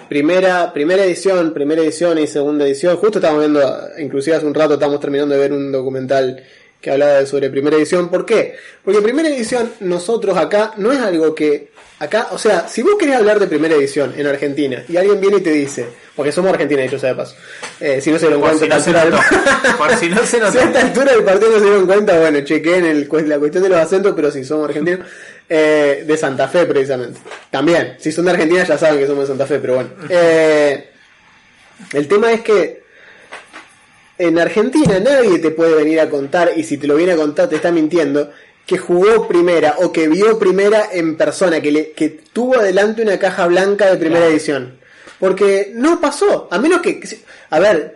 primera edición y segunda edición, justo estábamos viendo, inclusive hace un rato estábamos terminando de ver un documental que hablaba sobre primera edición. ¿Por qué? Porque primera edición, nosotros acá, no es algo que acá, o sea, si vos querés hablar de primera edición en Argentina y alguien viene y te dice, porque somos argentinos, dicho sea de paso, si no se dieron cuenta, por si no se notó, si a esta altura del partido no se dieron cuenta, bueno, chequeen la cuestión de los acentos, pero si somos argentinos, de Santa Fe precisamente. También, si son de Argentina ya saben que somos de Santa Fe, pero bueno. El tema es que en Argentina nadie te puede venir a contar, y si te lo viene a contar te está mintiendo, que jugó primera o que vio primera en persona, que tuvo adelante una caja blanca de primera edición. Porque no pasó. A menos que... A ver,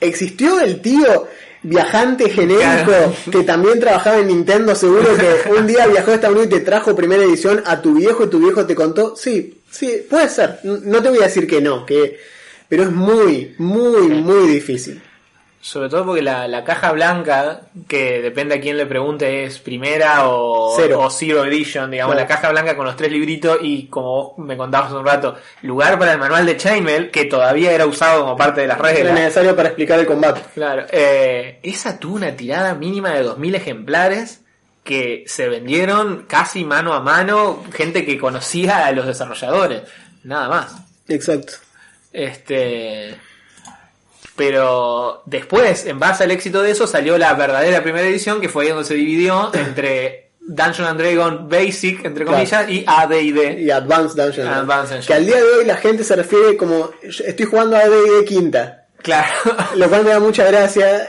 existió el tío viajante genérico que también trabajaba en Nintendo, seguro que un día viajó a Estados Unidos y te trajo primera edición a tu viejo y tu viejo te contó. Sí, puede ser. No te voy a decir que no, pero es muy, muy, muy difícil. Sobre todo porque la caja blanca, que depende a quién le pregunte, es primera o Zero Edition, digamos, la caja blanca con los 3 libritos y, como vos me contabas hace un rato, lugar para el manual de Chainmail, que todavía era usado como parte de las reglas. Era necesario para explicar el combate. Claro, esa tuvo una tirada mínima de 2000 ejemplares que se vendieron casi mano a mano, gente que conocía a los desarrolladores, nada más. Exacto. Pero después, en base al éxito de eso, salió la verdadera primera edición, que fue ahí donde se dividió entre Dungeons and Dragons Basic, entre comillas, y AD&D. Y Advanced Dungeons and Dragons. Que al día de hoy la gente se refiere como, estoy jugando a AD&D quinta. Claro. Lo cual me da mucha gracia,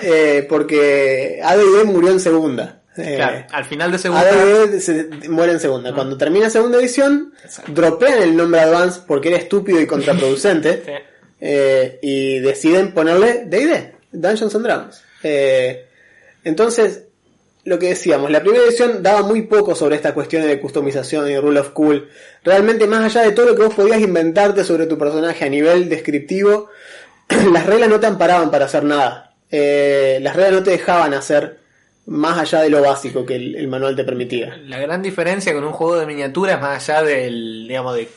porque AD&D murió en segunda. Claro, al final de segunda. AD&D se muere en segunda. Cuando termina segunda edición, dropean el nombre Advanced porque era estúpido y contraproducente. Sí. Y deciden ponerle D&D, Dungeons and Dragons. Entonces, lo que decíamos, la primera edición daba muy poco sobre estas cuestiones de customización y Rule of Cool. Realmente, más allá de todo lo que vos podías inventarte sobre tu personaje a nivel descriptivo, las reglas no te amparaban para hacer nada. Las reglas no te dejaban hacer más allá de lo básico que el manual te permitía. La gran diferencia con un juego de miniaturas, más allá del, digamos, de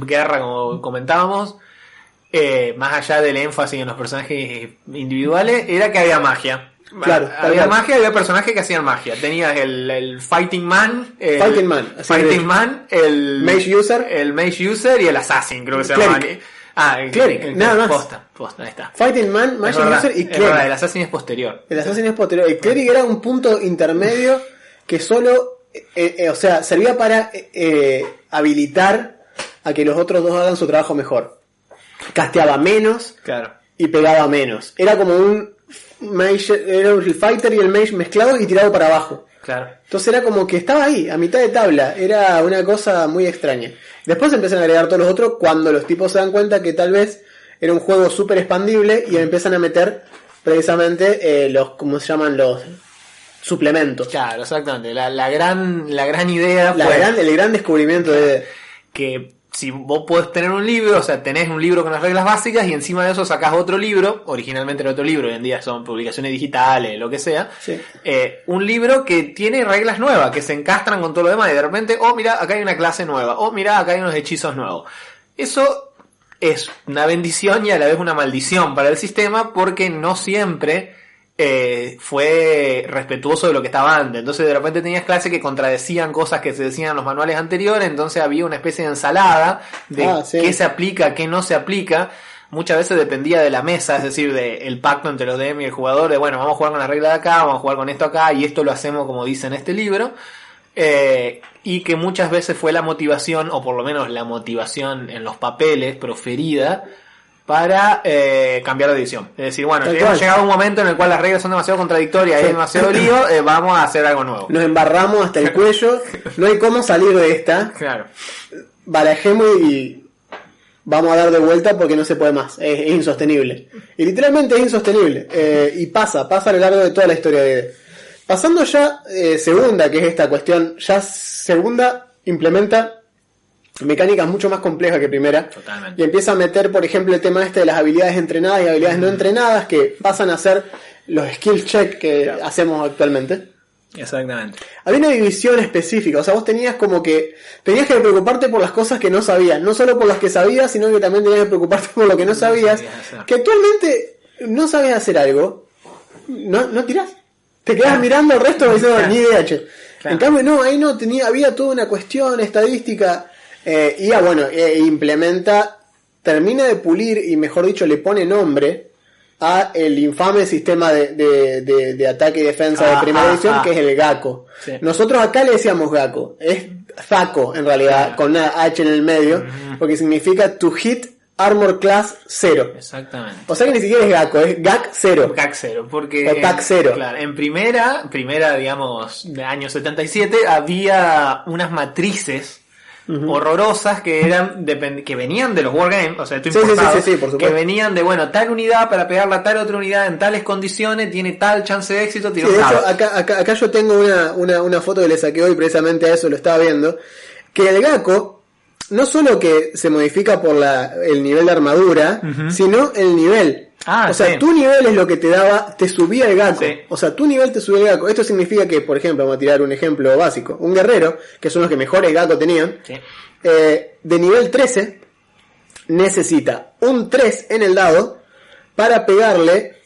guerra, como comentábamos, más allá del énfasis en los personajes individuales, era que había magia. Claro, había magia y había personajes que hacían magia. Tenías el Fighting Man, el Mage User, el Mage User y el Assassin, creo que se llamaban. El Cleric, nada más. Posta, ahí está. Fighting Man, Mage User y Cleric. El Assassin es posterior. El Assassin es posterior. El Cleric era un punto intermedio que solo, o sea, servía para habilitar a que los otros dos hagan su trabajo mejor. Casteaba menos, claro, y pegaba menos. Era como un Mage, era el Fighter y el Mage mezclados y tirado para abajo. Claro. Entonces era como que estaba ahí, a mitad de tabla. Era una cosa muy extraña. Después empiezan a agregar todos los otros cuando los tipos se dan cuenta que tal vez era un juego súper expandible y empiezan a meter precisamente los, ¿cómo se llaman? Los suplementos. Claro, exactamente. La gran idea fue el gran descubrimiento de que si vos podés tener un libro, o sea, tenés un libro con las reglas básicas y encima de eso sacás otro libro, originalmente era otro libro, hoy en día son publicaciones digitales, lo que sea, sí. Un libro que tiene reglas nuevas, que se encastran con todo lo demás y de repente, oh mira, acá hay una clase nueva, oh mira, acá hay unos hechizos nuevos. Eso es una bendición y a la vez una maldición para el sistema porque no siempre fue respetuoso de lo que estaba antes. Entonces de repente tenías clases que contradecían cosas que se decían en los manuales anteriores, entonces había una especie de ensalada de sí. qué se aplica, qué no se aplica. Muchas veces dependía de la mesa, es decir, del pacto entre los DM y el jugador, de bueno, vamos a jugar con la regla de acá, vamos a jugar con esto acá, y esto lo hacemos como dice en este libro. Y que muchas veces fue la motivación, o por lo menos la motivación en los papeles proferida para cambiar de edición. Es decir, bueno, hemos llegado a un momento en el cual las reglas son demasiado contradictorias y hay demasiado lío, vamos a hacer algo nuevo. Nos embarramos hasta el cuello, no hay cómo salir de esta. Claro. Barajemos y vamos a dar de vuelta porque no se puede más, es insostenible. Y literalmente es insostenible. Y pasa a lo largo de toda la historia de... Pasando ya segunda, que es esta cuestión, ya segunda implementa mecánicas mucho más complejas que primera. Totalmente. Y empieza a meter, por ejemplo, el tema de las habilidades entrenadas y habilidades no entrenadas, que pasan a ser los skill check que hacemos actualmente. Exactamente. Había una división específica, o sea, vos tenías que preocuparte por las cosas que no sabías, no solo por las que sabías, sino que también tenías que preocuparte por lo que no sabías, que actualmente no sabes hacer algo, no tirás. Te quedas mirando el resto y dices, ni idea, che. En cambio, no, ahí no tenía, había toda una cuestión estadística, termina de pulir y mejor dicho le pone nombre a el infame sistema de ataque y defensa de primera edición, que es el GACO. Sí. Nosotros acá le decíamos GACO, es ZACO en realidad, con una H en el medio, porque significa To Hit Armor Class 0. Exactamente. O sea que ni siquiera es GACO, es GAC 0. GAC 0, porque... O TAC 0. Claro, en primera, digamos, de año 77, había unas matrices horrorosas que eran que venían de los wargames, o sea, esto importado, sí, por supuesto. Que venían de, bueno, tal unidad para pegarla a tal otra unidad en tales condiciones, tiene tal chance de éxito, tiene de hecho, acá yo tengo una foto que le saqué hoy precisamente a eso, lo estaba viendo, que el GACO no solo que se modifica por el nivel de armadura, sino el nivel. O sea, tu nivel es lo que te subía el GACO. Sí. O sea, tu nivel te subía el GACO. Esto significa que, por ejemplo, vamos a tirar un ejemplo básico. Un guerrero, que son los que mejores GACO tenían, de nivel 13, necesita un 3 en el dado para pegarle...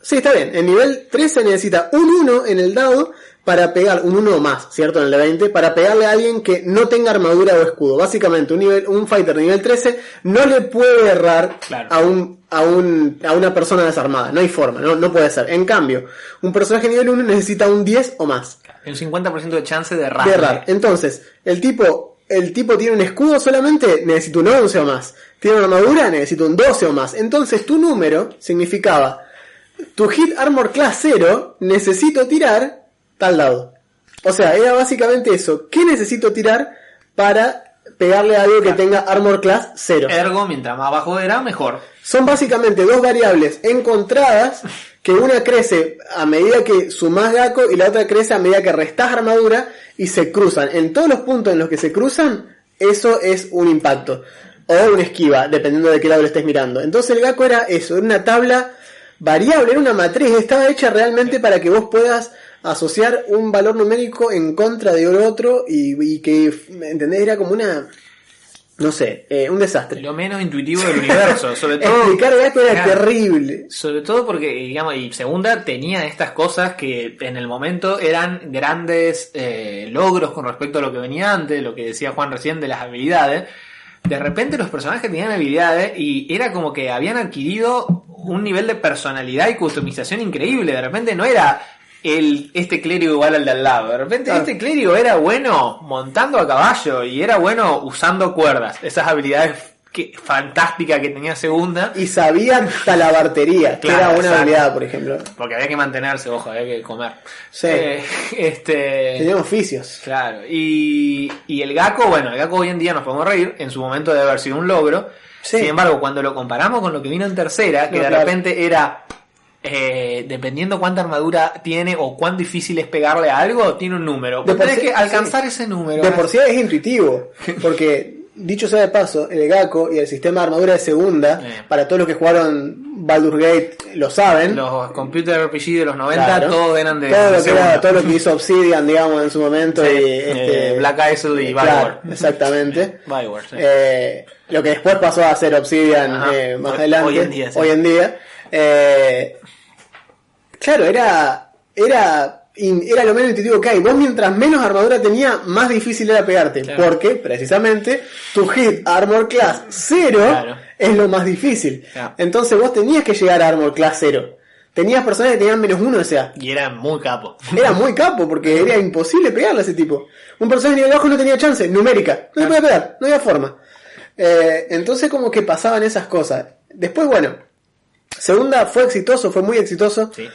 Sí, está bien. En nivel 13 necesita un 1 en el dado para pegar, un 1 más, ¿cierto? En el de 20, para pegarle a alguien que no tenga armadura o escudo. Básicamente, un fighter de nivel 13 no le puede errar a una persona desarmada. No hay forma, no puede ser. En cambio, un personaje de nivel 1 necesita un 10 o más. Un 50% de chance de errar. Entonces, el tipo tiene un escudo solamente, necesita un 11 o más. Tiene una armadura, necesita un 12 o más. Entonces, tu número significaba... Tu hit armor class 0, necesito tirar tal dado. O sea, era básicamente eso. ¿Qué necesito tirar para pegarle a algo que tenga armor class 0? Ergo, mientras más bajo era, mejor. Son básicamente dos variables encontradas que una crece a medida que sumás GACO y la otra crece a medida que restás armadura y se cruzan. En todos los puntos en los que se cruzan, eso es un impacto. O una esquiva, dependiendo de qué lado le estés mirando. Entonces el GACO era eso, era una tabla... variable, era una matriz, estaba hecha realmente para que vos puedas asociar un valor numérico en contra de otro y que, ¿entendés? Era como una no sé, un desastre. Lo menos intuitivo del universo, sobre todo. Explicar Gakko era claro, terrible. Sobre todo porque, digamos, y segunda, tenía estas cosas que en el momento eran grandes logros con respecto a lo que venía antes, lo que decía Juan recién de las habilidades. De repente los personajes tenían habilidades y era como que habían adquirido un nivel de personalidad y customización increíble. De repente no era este clérigo igual al de al lado. De repente este clérigo era bueno montando a caballo y era bueno usando cuerdas. Esas habilidades fantásticas que tenía segunda. Y sabía talabartería, que era una exacto. habilidad, por ejemplo. Porque había que mantenerse, ojo, había que comer. Sí. Tenía oficios. Claro. Y el Gakko, bueno, el Gakko hoy en día nos podemos reír. En su momento debe haber sido un logro. Sí. Sin embargo, cuando lo comparamos con lo que vino en tercera, que de repente era... dependiendo cuánta armadura tiene o cuán difícil es pegarle a algo, tiene un número. Vos tenés que alcanzar ese número. De por sí es intuitivo, porque dicho sea de paso, el Gakko y el sistema de armadura de segunda, para todos los que jugaron Baldur's Gate lo saben. Los computer RPG de los 90, claro, todos eran de todo lo que hizo Obsidian, digamos, en su momento. Sí, y Black Isle y Bioware. Claro, exactamente. Bioware, sí. Lo que después pasó a ser Obsidian más adelante. Hoy en día. Sí. Hoy en día. Claro, era lo menos intuitivo que hay. Vos mientras menos armadura tenía, más difícil era pegarte. Claro. Porque, precisamente, tu hit Armor Class 0 es lo más difícil. Claro. Entonces vos tenías que llegar a Armor Class 0. Tenías personas que tenían -1 de CA. Y era muy capo. Era muy capo, porque era imposible pegarle a ese tipo. Un personaje de nivel bajo no tenía chance, numérica. No le podía pegar, no había forma. Entonces como que pasaban esas cosas. Después, bueno, segunda fue exitoso, fue muy exitoso. Sí.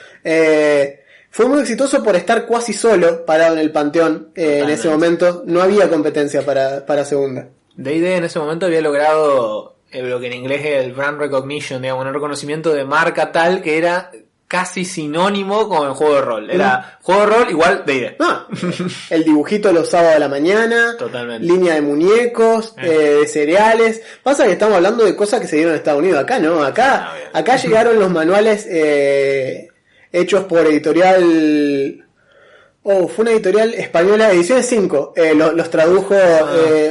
Fue muy exitoso por estar casi solo parado en el panteón. En ese momento no había competencia para segunda. D&D en ese momento había logrado lo que en inglés es el brand recognition, digamos, un reconocimiento de marca tal que era casi sinónimo con el juego de rol. Era juego de rol igual D&D. El dibujito los sábados a la mañana. Totalmente. Línea de muñecos, de cereales. Pasa que estamos hablando de cosas que se dieron en Estados Unidos. Acá no, acá llegaron los manuales hechos por editorial... fue una editorial española, Ediciones 5. Los tradujo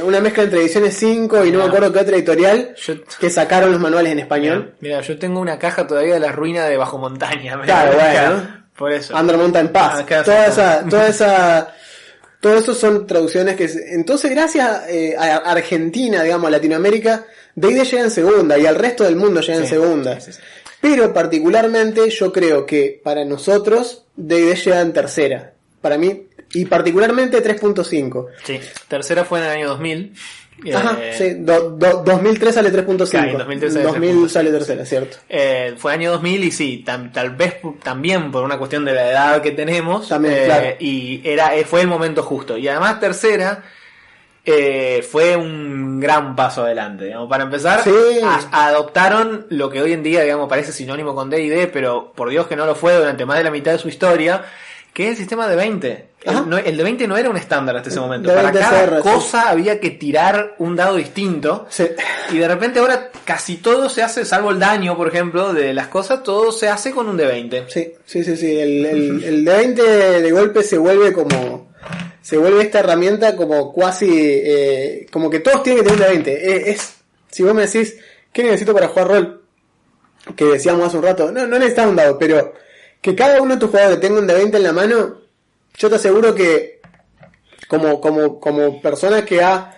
una mezcla entre Ediciones 5 y no me acuerdo qué otra editorial que sacaron los manuales en español. Mira, yo tengo una caja todavía de las ruinas de Bajo Montaña. Claro, bueno. Por eso. Under Mountain Pass. Todo eso son traducciones que... Entonces, gracias a Argentina, digamos, a Latinoamérica, D&D llega en segunda y al resto del mundo llega en segunda. Sí. Pero particularmente yo creo que para nosotros D&D llega en tercera. Para mí, y particularmente 3.5. Sí, tercera fue en el año 2000. Ajá, sí, 2003 sale 3.5. Claro, 2000 sale tercera, cierto. Fue año 2000 y sí, tal vez también por una cuestión de la edad que tenemos. También, claro. Y fue el momento justo. Y además tercera fue un gran paso adelante. Digamos, para empezar, adoptaron lo que hoy en día, digamos, parece sinónimo con D&D, pero por Dios que no lo fue durante más de la mitad de su historia, que es el sistema de 20. El de 20 no era un estándar hasta ese momento. Para cada cosa había que tirar un dado distinto. Sí. Y de repente ahora casi todo se hace, salvo el daño, por ejemplo, de las cosas, todo se hace con un de 20. Sí. El de 20 de golpe se vuelve esta herramienta como cuasi... como que todos tienen que tener un de 20. Si vos me decís, ¿qué necesito para jugar rol? Que decíamos hace un rato, no necesitas un dado, pero... que cada uno de tus jugadores tenga un de 20 en la mano, yo te aseguro que como persona que ha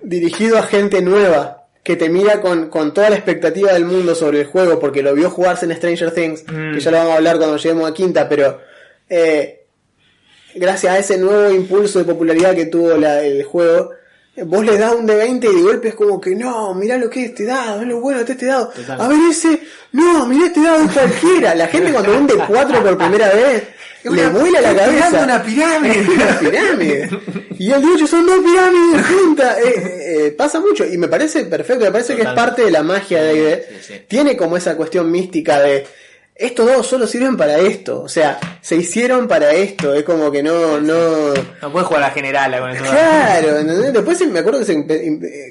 dirigido a gente nueva, que te mira con toda la expectativa del mundo sobre el juego, porque lo vio jugarse en Stranger Things, que ya lo vamos a hablar cuando lleguemos a quinta, pero gracias a ese nuevo impulso de popularidad que tuvo el juego, vos le das un de 20 y de golpe es como que no, mirá lo que es este dado, es lo bueno de este dado. Total. A ver ese, no, mirá este dado es cualquiera. La gente cuando ve un de 4 por primera vez le vuela la cabeza. Una pirámide. Una pirámide. Y el de 8 son 2 pirámides juntas. Pasa mucho y me parece perfecto, me parece que es parte de la magia de D&D. Sí. Tiene como esa cuestión mística de estos dados solo sirven para esto, o sea, se hicieron para esto, es como que no puedes jugar a la general con eso. Claro, ¿entendés? Después me acuerdo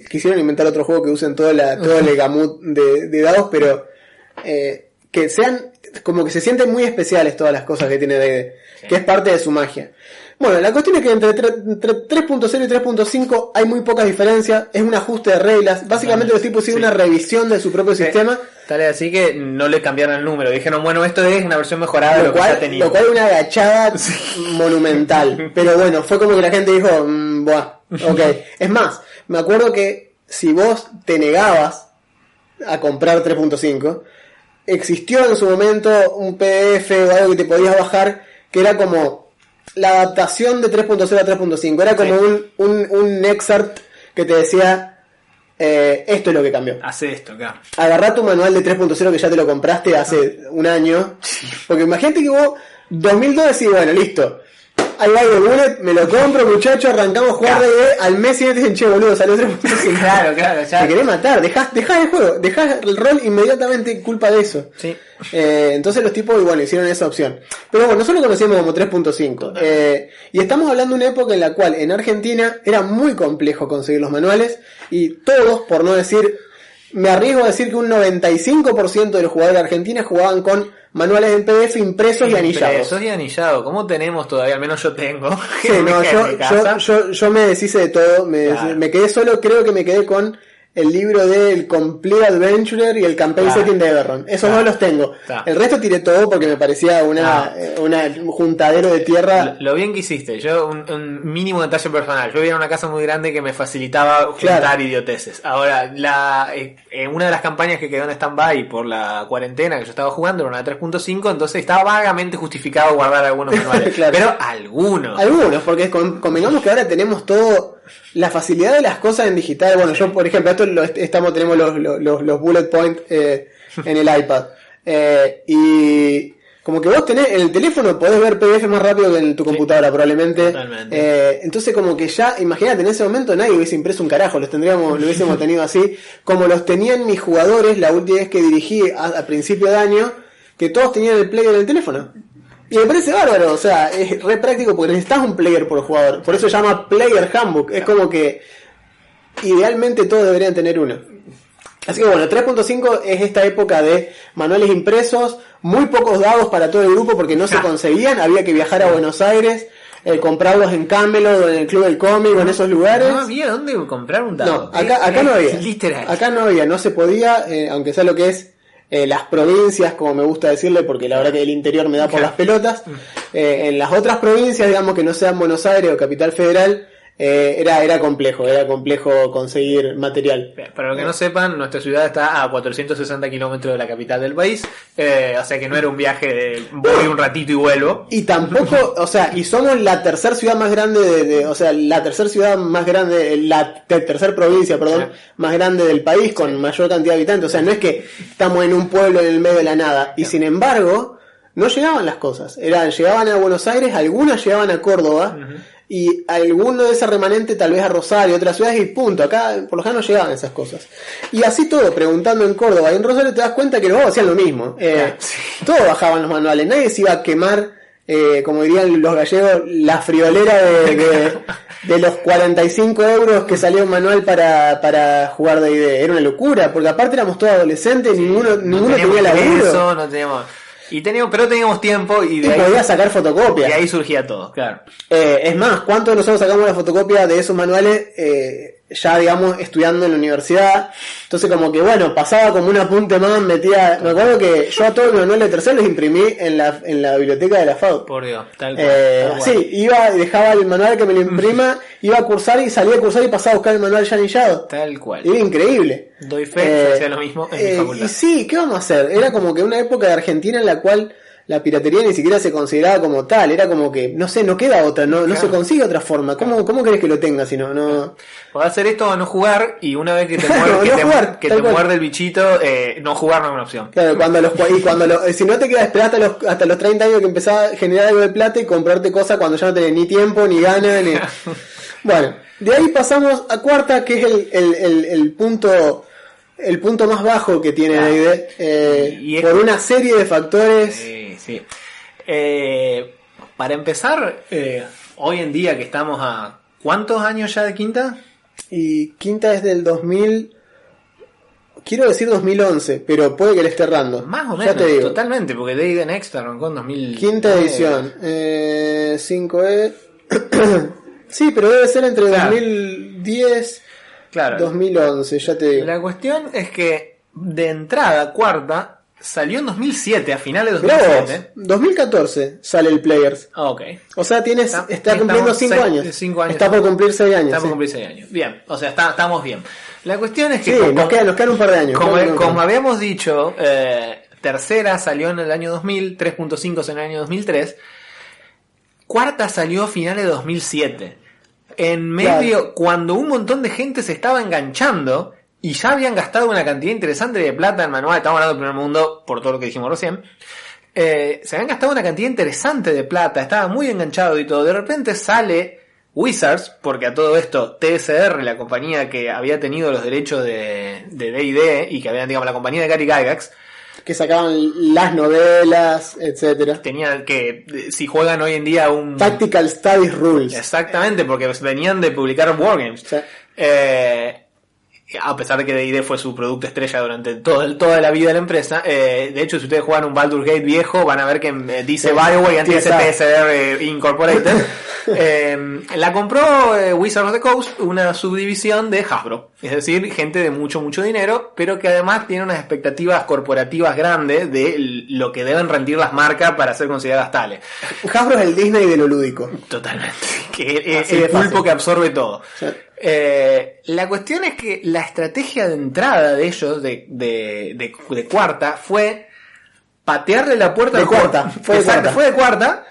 quisieron inventar otro juego que usen todo el gamut de dados, pero que que sean, como que se sienten muy especiales todas las cosas que tiene D&D, que es parte de su magia. Bueno, la cuestión es que entre 3.0 y 3.5 hay muy pocas diferencias, es un ajuste de reglas, básicamente los tipos hicieron una revisión de su propio sistema. Tal es así que no le cambiaron el número, dijeron, bueno, esto es una versión mejorada de lo que ya tenía. Lo cual es una agachada monumental, pero bueno, fue como que la gente dijo, buah, ok. Es más, me acuerdo que si vos te negabas a comprar 3.5, existió en su momento un PDF o algo que te podías bajar, que era como la adaptación de 3.0 a 3.5, era como un excerpt que te decía, esto es lo que cambió. Hace esto, claro. Agarrá tu manual de 3.0 que ya te lo compraste hace un año, porque imagínate que vos, $2.000 decís, bueno, listo, ahí va el bullet, me lo compro, muchacho, arrancamos a jugar D&D, al mes siguiente dicen, che, boludo, salió 3.5. Claro, ya. Te querés matar, dejás el juego, dejás el rol inmediatamente, culpa de eso. Sí. Entonces los tipos, bueno, hicieron esa opción. Pero bueno, nosotros lo conocíamos como 3.5. Y estamos hablando de una época en la cual en Argentina era muy complejo conseguir los manuales, y todos, por no decir, me arriesgo a decir que un 95% de los jugadores de Argentina jugaban con manuales en PDF impresos y anillados. Impresos y anillados, ¿cómo tenemos todavía? Al menos yo tengo. Sí, no, yo me deshice de todo, me quedé solo, creo que me quedé con el libro del Complete Adventurer y el Campaign Setting de Eberron. Esos dos los tengo. El resto tiré todo porque me parecía un juntadero de tierra. Lo bien que hiciste. Yo, un mínimo detalle personal. Yo vivía en una casa muy grande que me facilitaba juntar idioteces. Ahora, una de las campañas que quedó en stand-by por la cuarentena que yo estaba jugando era una de 3.5, entonces estaba vagamente justificado guardar algunos manuales. Claro. Pero algunos. Algunos, porque convengamos que ahora tenemos todo, la facilidad de las cosas en digital. Bueno, yo, por ejemplo, tenemos los bullet points en el iPad. Y como que vos tenés, en el teléfono podés ver PDF más rápido que en tu computadora, probablemente. Totalmente. Entonces como que ya, imagínate, en ese momento nadie hubiese impreso un carajo, lo hubiésemos tenido así, como los tenían mis jugadores la última vez que dirigí a principio de año, que todos tenían el player en el teléfono. Y me parece bárbaro, o sea, es re práctico porque necesitas un player por jugador, por eso se llama Player Handbook, es como que idealmente todos deberían tener uno. Así que bueno, 3.5 es esta época de manuales impresos, muy pocos dados para todo el grupo porque no se conseguían, había que viajar a Buenos Aires, comprarlos en Camelot o en el Club del Cómic o en esos lugares. No había dónde comprar un dado. No, acá no había. Literal. Acá no había, no se podía, aunque sea lo que es las provincias, como me gusta decirle, porque la verdad que el interior me da por las pelotas. En las otras provincias, digamos que no sean Buenos Aires o Capital Federal, era complejo conseguir material. Para los que no sepan, nuestra ciudad está a 460 kilómetros de la capital del país, o sea que no era un viaje de voy un ratito y vuelvo. Y tampoco, o sea, y somos la tercera ciudad más grande la tercera ciudad más grande, la tercera provincia, perdón, más grande del país, con mayor cantidad de habitantes. O sea, no es que estamos en un pueblo en el medio de la nada. Y sin embargo, no llegaban las cosas. Llegaban a Buenos Aires, algunas llegaban a Córdoba, y alguno de ese remanente tal vez a Rosario, otras ciudades, y punto. Acá por lo general no llegaban esas cosas. Y así todo, preguntando en Córdoba y en Rosario, te das cuenta que los vagos hacían lo mismo. Todos bajaban los manuales, nadie se iba a quemar, como dirían los gallegos, la friolera de los 45 euros que salió un manual para jugar D&D. Era una locura, porque aparte éramos todos adolescentes, ninguno tenía laburo. Eso, no teníamos... Pero teníamos tiempo y de ahí podía sacar fotocopias. Y ahí surgía todo, claro. Es más, ¿cuántos de nosotros sacamos la fotocopia de esos manuales ya, digamos, estudiando en la universidad? Entonces como que, bueno, pasaba como un apunte más, me acuerdo que yo a todos los manuales de tercero los imprimí en la biblioteca de la FAU. Por Dios, tal cual. Sí, dejaba el manual que me lo imprima, iba a cursar y salía a cursar y pasaba a buscar el manual ya anillado. Tal cual. Era increíble. Doy fe, hacía lo mismo en mi facultad. Y sí, ¿qué vamos a hacer? Era como que una época de Argentina en la cual la piratería ni siquiera se consideraba como tal, era como que, no sé, no queda otra, no se consigue otra forma. ¿Cómo querés que lo tenga si no? Podés hacer esto o no jugar, y una vez que te muerde el bichito, no jugar no es una opción. Claro, si no te quedas esperar hasta los 30 años que empezás a generar algo de plata y comprarte cosas cuando ya no tenés ni tiempo, ni ganas, ni... Bueno, de ahí pasamos a cuarta, que es el punto más bajo que tiene D&D, por una serie de factores. Sí. Para empezar, hoy en día que estamos a ¿cuántos años ya de quinta? Y quinta es del 2000. quiero decir 2011, pero puede que le esté errando. Más o Ya menos, te digo. totalmente, porque D&D Next arrancó en 2000. Quinta edición. 5E. Sí, pero debe ser entre Claro. 2010 Claro. 2011, ya te digo. La cuestión es que de entrada, cuarta, salió en 2007, a finales de Mirá vos, 2007. 2014 sale el Players. Ah, ok. O sea, está cumpliendo estamos 5 años. 5 años. Está por cumplir 6 años. Está por sí. cumplir 6 años. Bien, o sea, estamos bien. La cuestión es que, Sí, nos quedan un par de años. como habíamos dicho, tercera salió en el año 2000, 3.5 en el año 2003, cuarta salió a finales de 2007. En medio, Claro. cuando un montón de gente se estaba enganchando y ya habían gastado una cantidad interesante de plata en manual, estamos hablando del primer mundo por todo lo que dijimos recién, se habían gastado una cantidad interesante de plata, estaba muy enganchado y todo. De repente sale Wizards, porque a todo esto TSR, la compañía que había tenido los derechos de D&D y que habían, digamos, la compañía de Gary Gygax, Que sacaban las novelas, etcétera. tenía que, si juegan hoy en día un... Tactical Studies Rules. Exactamente, porque venían de publicar Wargames. Sí. A pesar de que D&D fue su producto estrella durante toda la vida de la empresa. De hecho, si ustedes juegan un Baldur's Gate viejo, van a ver que dice Sí. BioWare y antes dice TSR. TSR Incorporated. La compró Wizards of the Coast, una subdivisión de Hasbro. Es decir, gente de mucho dinero, pero que además tiene unas expectativas corporativas grandes de lo que deben rendir las marcas para ser consideradas tales. Hasbro es el Disney de lo lúdico. Totalmente. Que Así el de fácil. pulpo que absorbe todo. Sí. La cuestión es que la estrategia de entrada de ellos, de cuarta, fue patearle la puerta De al cuarta, jugador. fue de Exacto, cuarta. fue de cuarta.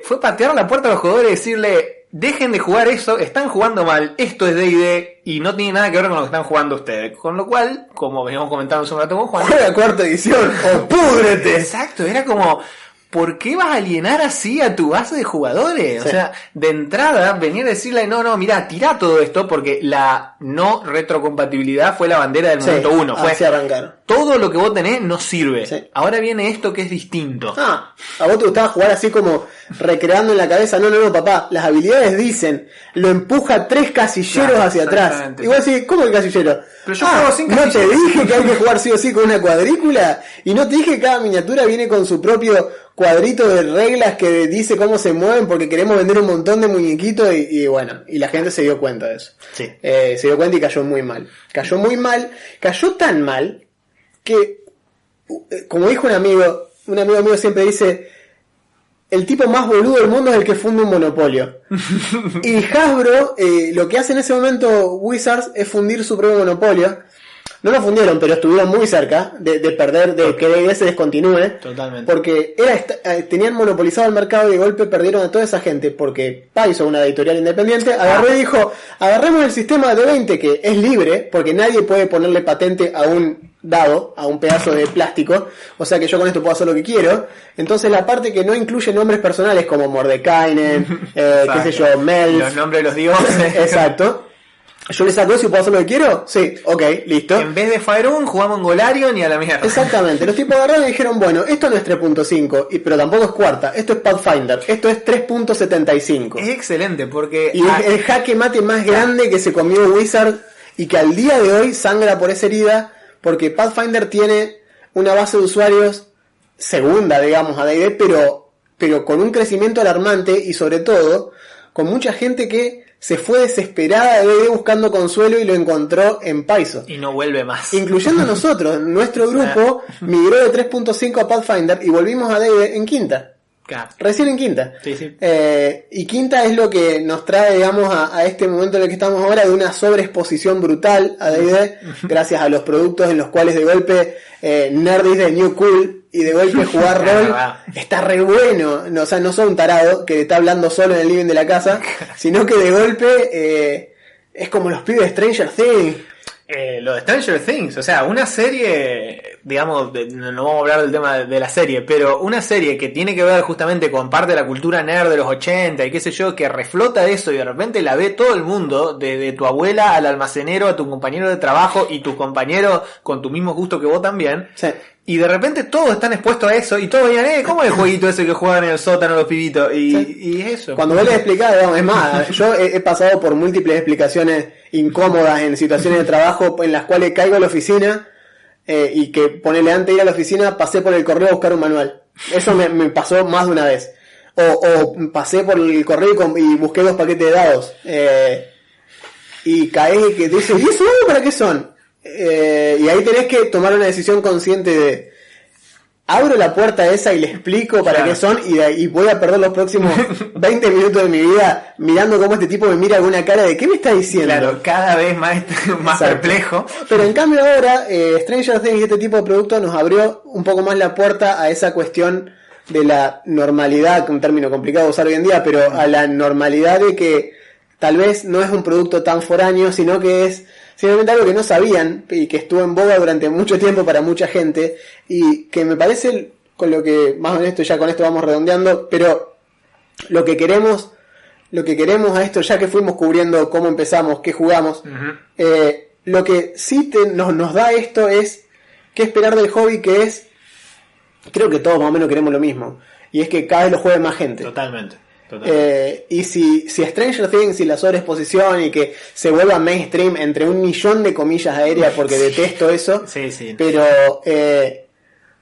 Fue patear la puerta a los jugadores y decirle: dejen de jugar eso, están jugando mal, esto es D&D y no tiene nada que ver con lo que están jugando ustedes. Con lo cual, como veníamos comentando hace un rato con Juan, Juega cuarta edición o púdrete. exacto, era como, ¿por qué vas a alienar así a tu base de jugadores? Sí. O sea, de entrada venir a decirle, no, mira, tirá todo esto, porque la no retrocompatibilidad fue la bandera del momento uno. Fue, así arrancaron. todo lo que vos tenés no sirve. Sí. Ahora viene esto que es distinto. Ah, a vos te gustaba jugar así como recreando en la cabeza. No, papá, las habilidades dicen, lo empuja 3 casilleros Claro, hacia atrás. exactamente. Y vos decís, ¿cómo que casillero? Pero yo juego sin ¿no te casilleros? dije que hay que jugar sí o sí con una cuadrícula? ¿Y no te dije que cada miniatura viene con su propio cuadrito de reglas que dice cómo se mueven porque queremos vender un montón de muñequitos? Y bueno, y la gente se dio cuenta de eso. Sí. Se dio cuenta y cayó muy mal. Cayó tan mal que, como dijo un amigo mío siempre dice, el tipo más boludo del mundo es el que funda un monopolio. Y Hasbro, lo que hace en ese momento Wizards es fundir su propio monopolio. No lo fundieron, pero estuvieron muy cerca de perder, de que D&D se descontinúe. Totalmente. Porque tenían monopolizado el mercado y de golpe perdieron a toda esa gente. Porque Paizo, una editorial independiente, agarró y dijo, agarremos el sistema de 20 que es libre, porque nadie puede ponerle patente a un dado, a un pedazo de plástico, o sea que yo con esto puedo hacer lo que quiero. Entonces la parte que no incluye nombres personales como Mordekainen, qué sé yo, Melf, Los nombres de los dioses. exacto. Yo le saco eso y puedo hacer lo que quiero. Sí, ok, listo. En vez de Faerun, jugamos en Golarion y a la mierda. Exactamente, los tipos agarraron y dijeron, bueno, esto no es 3.5, pero tampoco es cuarta, esto es Pathfinder, esto es 3.75. Es excelente porque... Y es el jaque mate más grande que se comió Wizard y que al día de hoy sangra por esa herida, porque Pathfinder tiene una base de usuarios segunda, digamos, a D&D, pero con un crecimiento alarmante y sobre todo con mucha gente que se fue desesperada de D&D buscando consuelo y lo encontró en Paizo. Y no vuelve más. Incluyendo nosotros, nuestro grupo migró de 3.5 a Pathfinder y volvimos a D&D en quinta. Claro. Recién en quinta. Sí, sí. Y quinta es lo que nos trae, digamos, a este momento en el que estamos ahora, de una sobreexposición brutal a D&D, gracias a los productos en los cuales de golpe nerd is the new cool, y de golpe jugar rol está re bueno. No, o sea, no soy un tarado que está hablando solo en el living de la casa, sino que de golpe es como los pibes de Stranger Things. Lo de Stranger Things, o sea, una serie, digamos, no vamos a hablar del tema de la serie, pero una serie que tiene que ver justamente con parte de la cultura nerd de los 80 y qué sé yo, que reflota eso y de repente la ve todo el mundo, desde tu abuela al almacenero, a tu compañero de trabajo y tu compañero con tu mismo gusto que vos también. Sí. Y de repente todos están expuestos a eso y todos venían, ¿cómo es el jueguito ese que juegan en el sótano los pibitos? Y eso. Cuando vos les explicás, digamos, es más, yo he pasado por múltiples explicaciones incómodas en situaciones de trabajo en las cuales caigo a la oficina y que ponele antes de ir a la oficina, pasé por el correo a buscar un manual. Eso me pasó más de una vez. O pasé por el correo y busqué 2 paquetes de dados. Y caes y que te dicen, ¿y eso para qué son? Y ahí tenés que tomar una decisión consciente de, abro la puerta esa y le explico para qué son y voy a perder los próximos 20 minutos de mi vida mirando cómo este tipo me mira con una cara de ¿qué me está diciendo? Claro, cada vez más perplejo. Pero en cambio ahora Stranger Things y este tipo de productos nos abrió un poco más la puerta a esa cuestión de la normalidad, un término complicado de usar hoy en día, pero a la normalidad de que tal vez no es un producto tan foráneo, sino que es simplemente algo que no sabían y que estuvo en boga durante mucho tiempo para mucha gente y que me parece, con lo que más o menos ya con esto vamos redondeando, pero lo que queremos a esto, ya que fuimos cubriendo cómo empezamos, qué jugamos, lo que sí nos da esto es qué esperar del hobby, que es, creo que todos más o menos queremos lo mismo, y es que cada vez lo juegue más gente. Totalmente. Y si Stranger Things y la sobreexposición y que se vuelva mainstream entre 1.000.000 de comillas aéreas, porque detesto eso, sí. Pero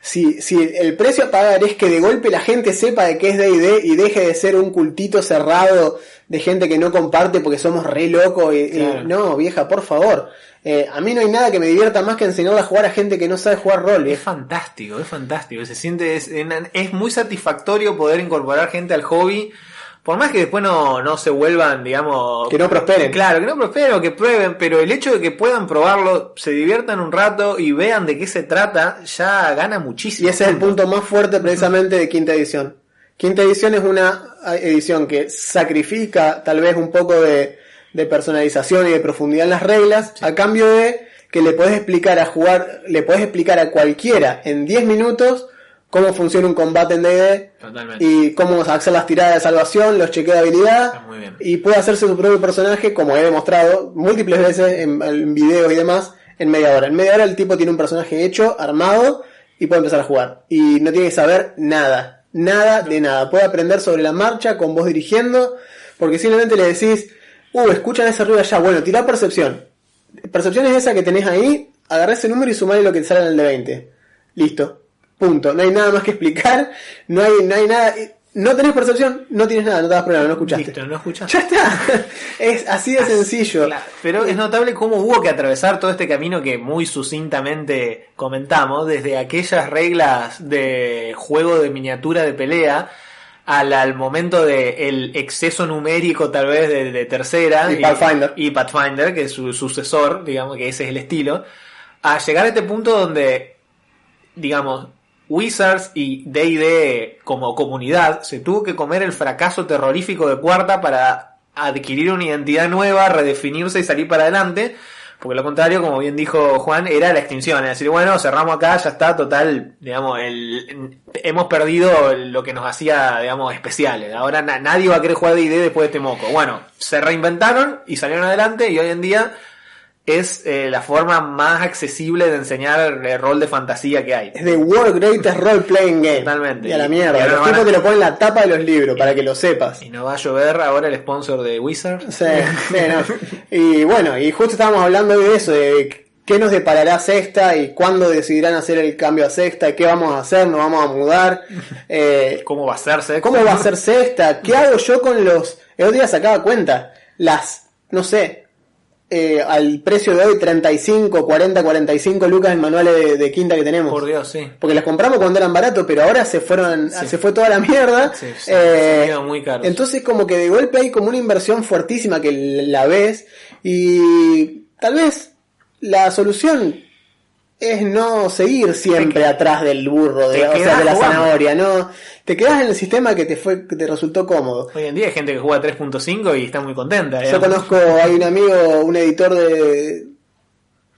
si el precio a pagar es que de golpe la gente sepa de qué es D&D y deje de ser un cultito cerrado de gente que no comparte porque somos re locos y no, vieja, por favor. A mí no hay nada que me divierta más que enseñarle a jugar a gente que no sabe jugar rol. Es fantástico. Se siente, es muy satisfactorio poder incorporar gente al hobby. Por más que después no se vuelvan, digamos... Que no prosperen. Claro, que no prosperen o que prueben, pero el hecho de que puedan probarlo, se diviertan un rato y vean de qué se trata, ya gana muchísimo. Y ese es el punto más fuerte precisamente de Quinta Edición. Quinta Edición es una edición que sacrifica tal vez un poco de personalización y de profundidad en las reglas, a cambio de que le podés explicar a cualquiera en 10 minutos cómo funciona un combate en D&D y cómo hacer las tiradas de salvación, los chequeos de habilidad, y puede hacerse su propio personaje, como he demostrado múltiples veces en videos y demás, en media hora. En media hora el tipo tiene un personaje hecho, armado, y puede empezar a jugar. Y no tiene que saber nada de nada. Puede aprender sobre la marcha con vos dirigiendo, porque simplemente le decís, escuchan ese ruido allá, bueno, tirá percepción. Percepción es esa que tenés ahí, agarrá ese número y sumale lo que te sale en el de 20. Listo. Punto. No hay nada más que explicar. No hay nada. No tenés percepción, no tienes nada, no te das problema, no escuchaste. Listo, no escuchaste. Ya está. Es así de sencillo. Claro, pero es notable cómo hubo que atravesar todo este camino que muy sucintamente comentamos, desde aquellas reglas de juego de miniatura de pelea al momento de el exceso numérico tal vez de tercera y Pathfinder, que es su sucesor, digamos que ese es el estilo, a llegar a este punto donde, digamos, Wizards y D&D como comunidad se tuvo que comer el fracaso terrorífico de cuarta para adquirir una identidad nueva, redefinirse y salir para adelante, porque lo contrario, como bien dijo Juan, era la extinción, es decir, bueno, cerramos acá, ya está, total, digamos, hemos perdido lo que nos hacía, digamos, especiales, ahora nadie va a querer jugar D&D después de este moco. Bueno, se reinventaron y salieron adelante, y hoy en día es la forma más accesible de enseñar el rol de fantasía que hay. Es the world greatest role playing game. Totalmente. Y a la mierda. Los tipos te lo ponen en la tapa de los libros para que lo sepas. Y no va a llover ahora el sponsor de Wizards. Sí, no. Y bueno, y justo estábamos hablando de eso, de qué nos deparará sexta y cuándo decidirán hacer el cambio a sexta, qué vamos a hacer, nos vamos a mudar. ¿Cómo va a ser sexta? ¿Cómo va a ser sexta? ¿Qué hago yo con los... El otro día sacaba cuenta. No sé... al precio de hoy 35, 40, 45 lucas en manuales de quinta que tenemos. Por Dios, sí. Porque las compramos cuando eran baratos, pero ahora se fue toda la mierda. Sí, se quedan muy caros. Entonces como que de golpe hay como una inversión fuertísima que la ves y tal vez la solución es no seguir siempre atrás del burro, de la zanahoria, no. Te quedas en el sistema que te resultó cómodo. Hoy en día hay gente que juega 3.5 y está muy contenta. Yo conozco, hay un amigo, un editor de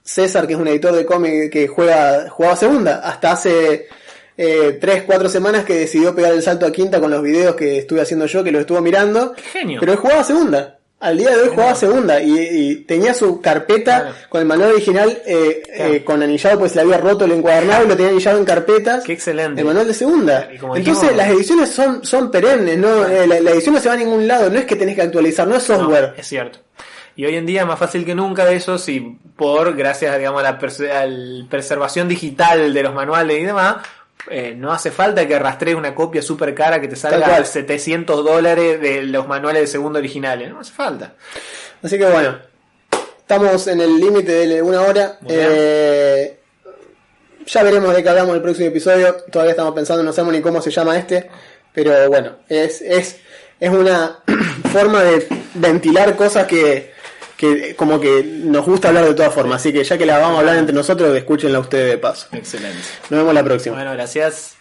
César, que es un editor de cómic que jugaba segunda, hasta hace 3-4 semanas que decidió pegar el salto a quinta con los videos que estuve haciendo yo, que los estuvo mirando. ¡Qué genio! Pero él jugaba segunda. Al día de hoy jugaba segunda y tenía su carpeta con el manual original con anillado, pues se le había roto el encuadernado y lo tenía anillado en carpetas. ¡Qué excelente! El manual de segunda. Entonces las ediciones son perennes, ¿no? La edición no se va a ningún lado, no es que tenés que actualizar, no es software. No, es cierto. Y hoy en día es más fácil que nunca de eso, si gracias digamos, a la preservación digital de los manuales y demás, no hace falta que rastrees una copia súper cara que te salga $700 de los manuales de segundo originales. No hace falta. Así que bueno, estamos en el límite de 1 hora. Ya veremos de qué hablamos en el próximo episodio. Todavía estamos pensando, no sabemos ni cómo se llama pero bueno, es una forma de ventilar cosas que como que nos gusta hablar de todas formas. Así que ya que la vamos a hablar entre nosotros, escúchenla ustedes de paso. Excelente. Nos vemos la próxima. Bueno, gracias.